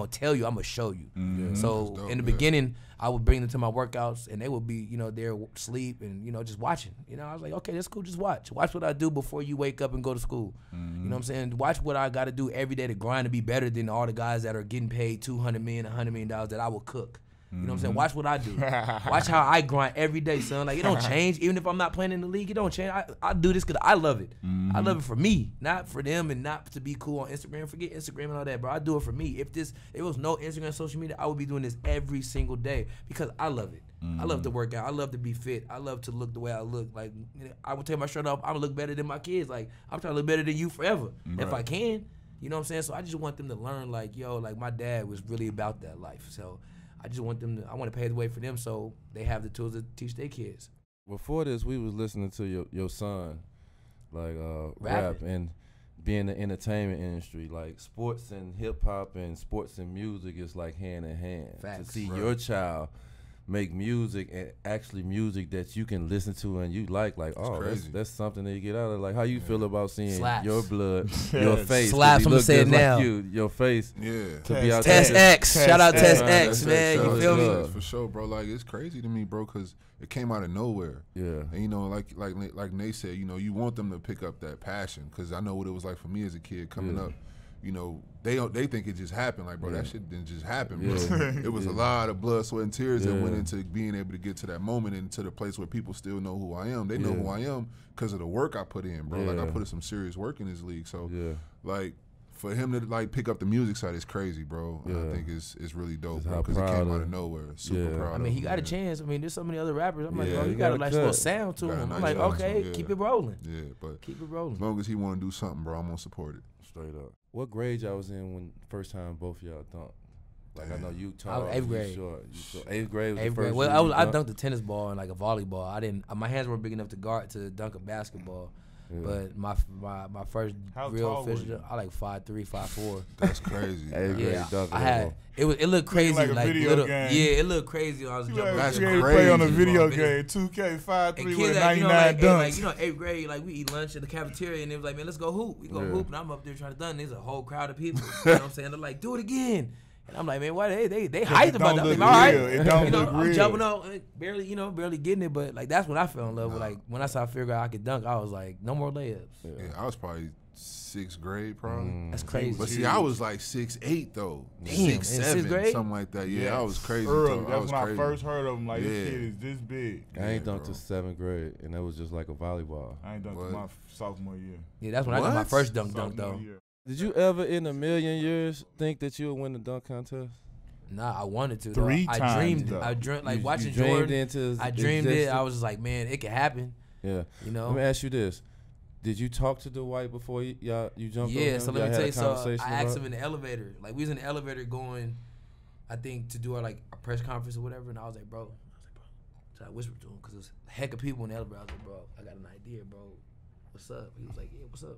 tell you, I'm gonna show you. Mm-hmm. So in the beginning, I would bring them to my workouts, and they would be there asleep and just watching. I was like, okay, that's cool. Just watch what I do before you wake up and go to school. Mm-hmm. You know what I'm saying? Watch what I got to do every day to grind to be better than all the guys that are getting paid $200 million, $100 million that I will cook. You know what I'm saying? Watch what I do. Watch how I grind every day, son. Like, it don't change. Even if I'm not playing in the league, it don't change. I do this because I love it. Mm-hmm. I love it for me, not for them, and not to be cool on Instagram. Forget Instagram and all that, bro. I do it for me. If it was no Instagram, social media, I would be doing this every single day because I love it. Mm-hmm. I love to work out. I love to be fit. I love to look the way I look. Like, I would take my shirt off. I would look better than my kids. Like, I'm trying to look better than you forever if I can. You know what I'm saying? So I just want them to learn, like, like my dad was really about that life. So I just want them I want to pave the way for them so they have the tools to teach their kids. Before this, we was listening to your son, like rap and be in the entertainment industry. Like sports and hip hop and sports and music is like hand in hand. Facts. To see your child make music, and actually music that you can listen to and you like that's something that you get out of. Like, how you feel about seeing Slaps. Your blood, your face, Slaps, I'm saying now. Like your face, to be out Test there. X, shout out Test X, man. You feel me? For sure, bro. Like, it's crazy to me, bro, because it came out of nowhere. Yeah. And like Nate said, you want them to pick up that passion, because I know what it was like for me as a kid coming up. you know, they think it just happened. Like, bro, that shit didn't just happen, bro. Yeah. It was a lot of blood, sweat, and tears that went into being able to get to that moment and to the place where people still know who I am. They know who I am because of the work I put in, bro. Like, I put in some serious work in this league. So, like, for him to like pick up the music side is crazy, bro. I think it's really dope, bro, because it came out of nowhere. Super proud. I mean, he got a chance. I mean, there's so many other rappers. I'm like, bro, you got a nice little sound to him. I'm like, okay, keep it rolling. Yeah, but keep it rolling. As long as he want to do something, bro, I'm gonna support it. Straight up. What grade y'all was in when first time both y'all dunked? Like, I know you tall. I was 8th grade. Short. Eighth grade was the first. Well, I dunked a tennis ball and like a volleyball. I didn't. My hands weren't big enough to dunk a basketball. Yeah. But my first real official, I like 5'3", 5'4". That's crazy. I had it looked crazy like a video game. Yeah, it looked crazy when I was jumping. That's crazy. crazy. Play on a video game, 2K, 5'3" with 99 dunks. Like, you know, 8th grade, like we eat lunch in the cafeteria and they was like, man, let's go hoop. We go hoop, and I'm up there trying to dunk. There's a whole crowd of people. You know what I'm saying? They're like, do it again. And I'm like, man, why they hyped about that? I'm like, all right, it don't look I'm real. jumping out, barely getting it, but like that's when I fell in love with. Like when I started figuring out I could dunk, I was like, no more layups. Yeah, I was probably 6th grade, probably. That's crazy. But see, I was like 6'8" though, Damn, 6'7", grade? something like that. Yeah, I was crazy. Early. Too. That's when I first heard of him. Like, this kid is this big. I ain't dunked to 7th grade, and that was just like a volleyball. I ain't dunked to my sophomore year. Yeah, that's when I got my first dunk though. Year. Did you ever in a million years think that you would win the dunk contest? Nah, I wanted to. 3 times. I dreamed like watching Jordan. I dreamed it. I was just like, man, it could happen. Yeah. You know. Let me ask you this: did you talk to Dwight before you jumped? Yeah. So let me tell you. So I asked him it? in the elevator. Like we was in the elevator going, I think to do our like a press conference or whatever. And I was like, bro. So I whispered to him because there's a heck of people in the elevator. I was like, bro, I got an idea, bro. What's up? He was like, yeah, what's up?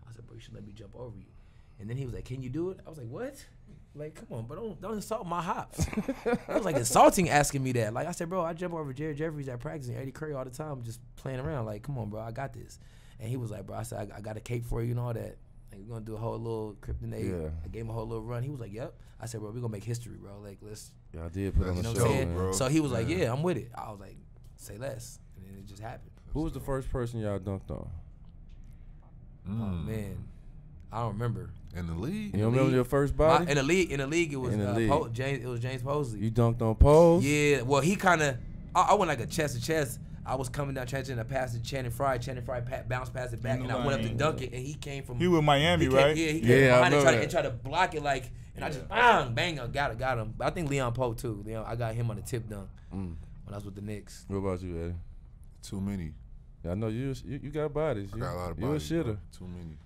I said, bro, you should let me jump over you. And then he was like, can you do it? I was like, what? Like, come on, bro, don't insult my hops. It was like insulting asking me that. Like I said, bro, I jump over Jared Jeffries at practice and Eddie Curry all the time, just playing around. Like, come on, bro, I got this. And he was like, bro, I said, I got a cake for you and all that. Like, we're gonna do a whole little kryptonite. Yeah. I gave him a whole little run. He was like, yep. I said, bro, we're gonna make history, bro. Like, let's. Yeah, I did put on the know show, what I'm saying? bro. So he was like, yeah, I'm with it. I was like, say less. And then it just happened. Who was the first person y'all dunked on? Oh man, I don't remember. In the league? You don't remember your first body? In the league, it was James Posley. You dunked on Pose? Yeah. Well, he kind of. I went like a chest to chest. I was coming down Channing, I passed to Channing Frye. Channing Frye bounced past it back, and I went up to dunk it, and he came from. He was Miami, right? Yeah, he came behind and tried to block it like, and I just bang, got him. But I think Leon Poe too. I got him on the tip dunk when I was with the Knicks. What about you, Eddie? Too many. Yeah, I know you got bodies. I got a lot of bodies. You a shitter. Bro. Too many.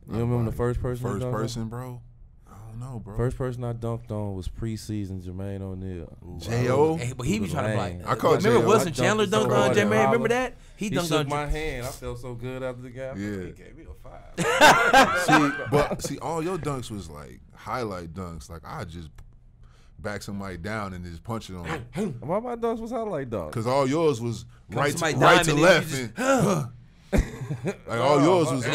You remember the first person? First person, bro. I don't know, bro. First person I dunked on was preseason Jermaine O'Neal. J.O. But he be trying to block. I called Remember J.O. Wilson Chandler dunked on Jermaine? Remember that? He dunked shook on my hand. I felt so good after the game. Yeah. He gave me a 5. see, all your dunks was like highlight dunks. Like I just back somebody down and just punch it on him. Why my dunks was highlight dunks? Because all yours was right to and left. Like all yours was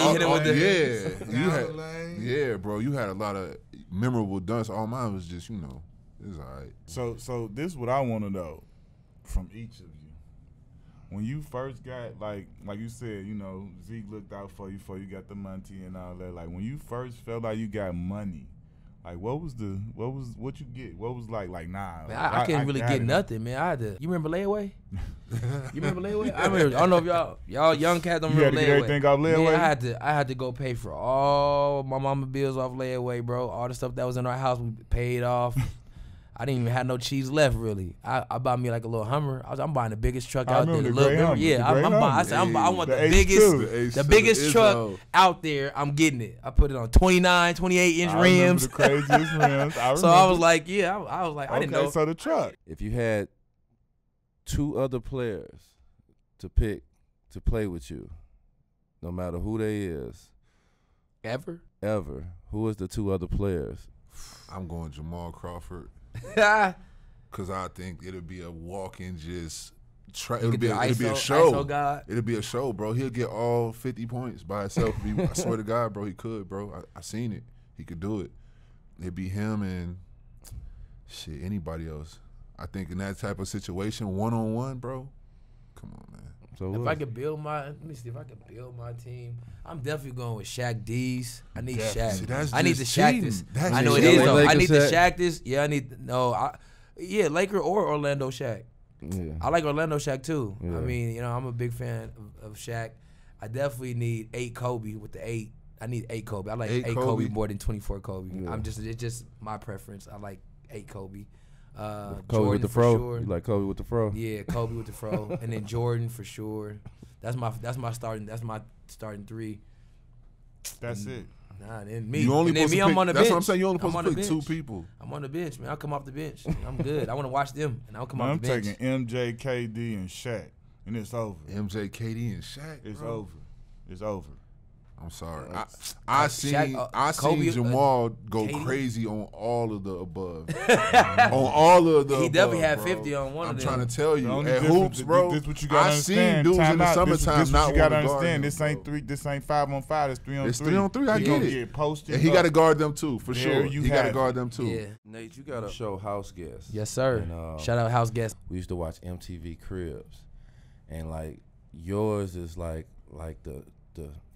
bro. You had a lot of memorable dunks. All mine was just, it's all right. So this is what I want to know from each of you. When you first got like you said, Zeke looked out for you before you got the money and all that. Like when you first felt like you got money, like what you get? What was like nah? Man, I couldn't really get nothing, man. I had to. You remember layaway? You remember layaway? I don't know if y'all young cats don't remember layaway. You had to get everything off layaway. Man, I had to go pay for all my mama bills off layaway, bro. All the stuff that was in our house we paid off. I didn't even have no cheese left, really. I bought me like a little Hummer. I'm buying the biggest truck out there. I want the biggest truck out there. I'm getting it. I put it on 29, 28-inch rims. The craziest rims. So I was like, I was like, I didn't know. So the truck. If you had 2 other players to pick to play with you, no matter who they is, ever, who is the 2 other players? I'm going Jamal Crawford. Because I think it'll be a walk-in it'll be a show. It'll be a show, bro. He'll get all 50 points by himself. I swear to God, bro, he could, bro. I seen it. He could do it. It'd be him and anybody else. I think in that type of situation, one-on-one, bro, come on, man. So if I could build let me see if I could build my team. I'm definitely going with Shaq D's. I need Shaq. See, I need to Shaq this. That's I know it cheating. is though. I Lakers need to Shaq. Shaq this. Yeah, Laker or Orlando Shaq. Yeah. I like Orlando Shaq too. Yeah. I mean, I'm a big fan of Shaq. I definitely need 8 Kobe with the 8. I need 8 Kobe. I like 8 Kobe more than 24 Kobe. Yeah. It's just my preference. I like 8 Kobe. Kobe Jordan with the for fro. sure. You like Kobe with the fro? Yeah, Kobe with the fro, and then Jordan for sure. That's my starting 3. That's it. Nah, then me. You only and then supposed me, to I'm pick, on the that's bench. what I'm saying. You only I'm supposed on to the pick 2 bench. people. I'm on the bench, man. I'll come off the bench. I'm good. I want to watch them, and I'll come Man, off I'm the bench. taking MJ, KD, and Shaq, and it's over. MJ, KD, and Shaq. It's bro. over. It's over. I'm sorry. Shaq, I seen Kobe, Jamal go KD? crazy on all of the above. On all of the He above, definitely had bro. 50 on one I'm of them. trying to tell The you, only at difference- hoops, bro. This what you gotta I seen understand. dudes in Time the out. summertime This not what you gotta want to guard understand. him, This ain't bro. 3. This ain't 5-on-5. It's 3-on-3. It's 3-on-3. I He get gonna it. get posted. And he up. got to guard them too, for There sure. you He got have to it. guard them too. Yeah. Nate, you got to show house guests. Yes, sir. And, Shout out house guest. We used to watch MTV Cribs, and like yours is like the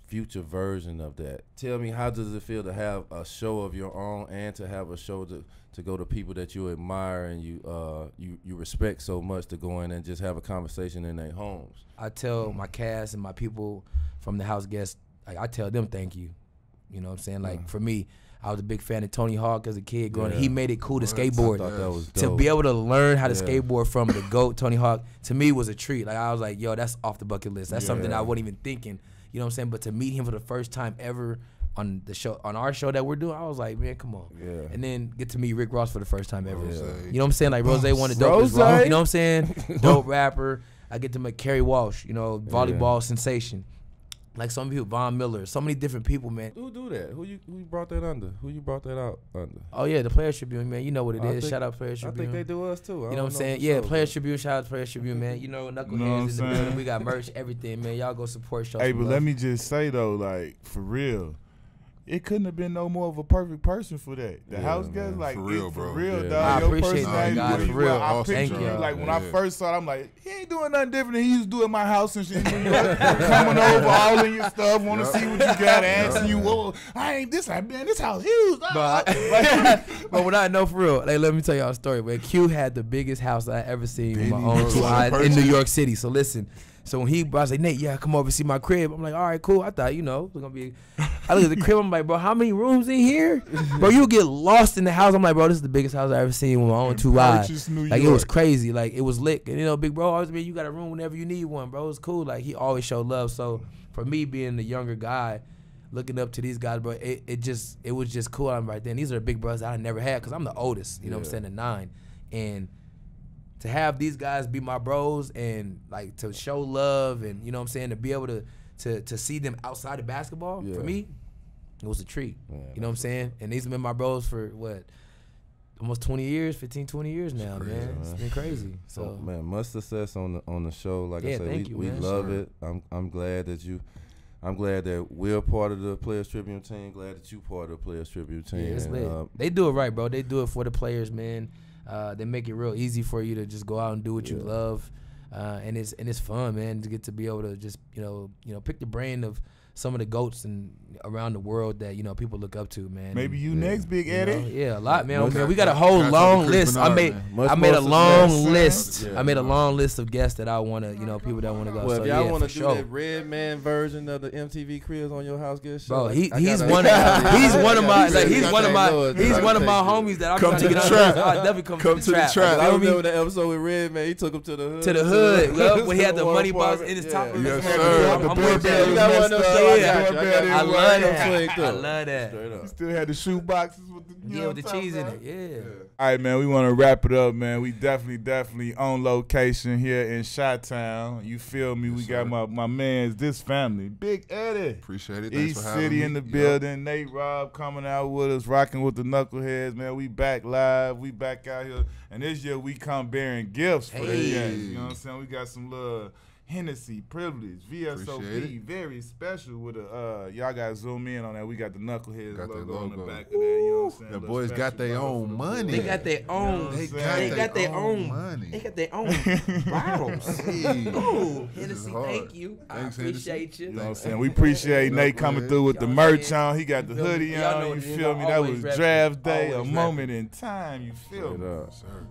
future version of that. Tell me, how does it feel to have a show of your own and to have a show to go to people that you admire and you respect so much, to go in and just have a conversation in their homes? I tell my cast and my people from the house guests, like, I tell them thank you. You know what I'm saying? Like, for me, I was a big fan of Tony Hawk as a kid growing up. Yeah. He made it cool to Right. skateboard. I thought that was To dope. be able to learn how to Yeah. skateboard from the GOAT, Tony Hawk, to me was a treat. Like, I was like, yo, that's off the bucket list. That's something Yeah. I wasn't even thinking. You know what I'm saying? But to meet him for the first time ever on the show, on our show that we're doing, I was like, man, come on. Yeah. And then get to meet Rick Ross for the first time ever. Rose. You know what I'm saying? Like, Rose wanted dope as Rose? well. You know what I'm saying? Dope rapper. I get to meet Kerry Walsh, volleyball sensation. Like some people, Von Miller, so many different people, man. Who do that? Who you brought that under? Who you brought that out under? Oh yeah, the Players Tribune, man. You know what it I is. think- Shout out Players I Tribune. think they do us too. You know what I'm saying? Yeah, Players Tribune. Shout out to Players Tribune, man. You know, Knuckleheads You know what I'm in the saying? building. We got merch, everything, man. Y'all go support shows. Hey, but let me just say though, like, for real, it couldn't have been no more of a perfect person for that. The Yeah, house man. guest, like, For real, for bro. real, Yeah. dog. I Your appreciate that, personality, guys, really for real. well. I Awesome picture job. you, job. like, when I Yeah. first saw it, I'm like, he ain't doing nothing different than he used to do in my house and shit. Coming over all in your stuff, want to Yep. see what you got, asking Yep. you, whoa, I ain't this, man, this house huge. But what I know for real, like, let me tell y'all a story. Man, Q had the biggest house I ever seen with my Benny own Rose, 2 one eyes in person. New York City. So listen, so when I was like, Nate, yeah, come over and see my crib. I'm like, all right, cool. I thought, we're gonna be. I look at the crib. I'm like, bro, how many rooms in here? Bro, you get lost in the house. I'm like, bro, this is the biggest house I ever seen with my own 2 eyes. Purchase New Like, it was York. crazy. Like, it was lit. And big bro always been, you got a room whenever you need one, bro. It's cool. Like, he always showed love. So for me being the younger guy, looking up to these guys, bro, it was just cool. I'm right then. These are the big brothers I never had because I'm the oldest. You know what I'm saying? The 9. And to have these guys be my bros and like to show love and you know what I'm saying, to be able to see them outside of basketball, Yeah. for me, it was a treat. Yeah. You know what I'm saying? And these have been my bros for what? Almost 20 years, 15, 20 years now, crazy, man. It's man. been crazy. So So man, much success on the show. Like Yeah, I said, thank you, we man. love Sure. it. I'm glad that we're part of the Players Tribune team. Glad that you part of the Players Tribune team. yeah, it's And, lit. They do it right, bro. They do it for the players, man. They make it real easy for you to just go out and do what you Yeah. love, and it's fun, man, to get to be able to just pick the brain of some of the GOATs and around the world that people look up to, man. Maybe you Yeah. next, Big You know, Eddie. yeah, a lot, man. Much- Man, we got a whole Got long something Chris list. Bernard, I made man. Much I made a more long success. list. Yeah. I made a long list of guests that I want to, people that want to go. Well, so if y'all yeah, want for to do sure. that Red Man version of the MTV Cribs on your house guest show, Bro, I he's gotta- one of my I he's gotta one of my take he's yours. one of I my gotta take homies that I'm Come trying to to the get trap. on. I'll definitely come to the trap. I You know what I mean? remember that episode with Red Man. He took him to the hood. To the hood, well, when he had the One money box apartment. in his top of his Yes, head. sir. I'm The with door that. bell You got one of those messed shows. up. Yeah. I got you. I love that. I I love that. Straight You up. still had the shoe boxes with the Yeah, with the cheese in it. Yeah. All right, man, we want to wrap it up, man. We definitely on location here in Chi-Town. You feel me? Yes, We got sir. my man's this family. Big Eddy. Appreciate it. Thanks East for having City me. in the Yup. building. Nate Robb coming out with us, rocking with the Knuckleheads, man. We back live. We back out here. And this year we come bearing gifts for the Hey. games. You know what I'm saying? We got some little Hennessy, privilege, VSOP, very special with a, y'all gotta zoom in on that. We got the Knuckleheads logo on the back of that, you know what I'm saying? The boys got their own money. They got their own. They got their own money. They got their own bottles. Ooh, Hennessy, thank you. I appreciate you. You know what I'm saying? We appreciate Nate coming through with the merch on. He got the hoodie on. You feel me? That was draft day, a moment in time. You feel me? Sir.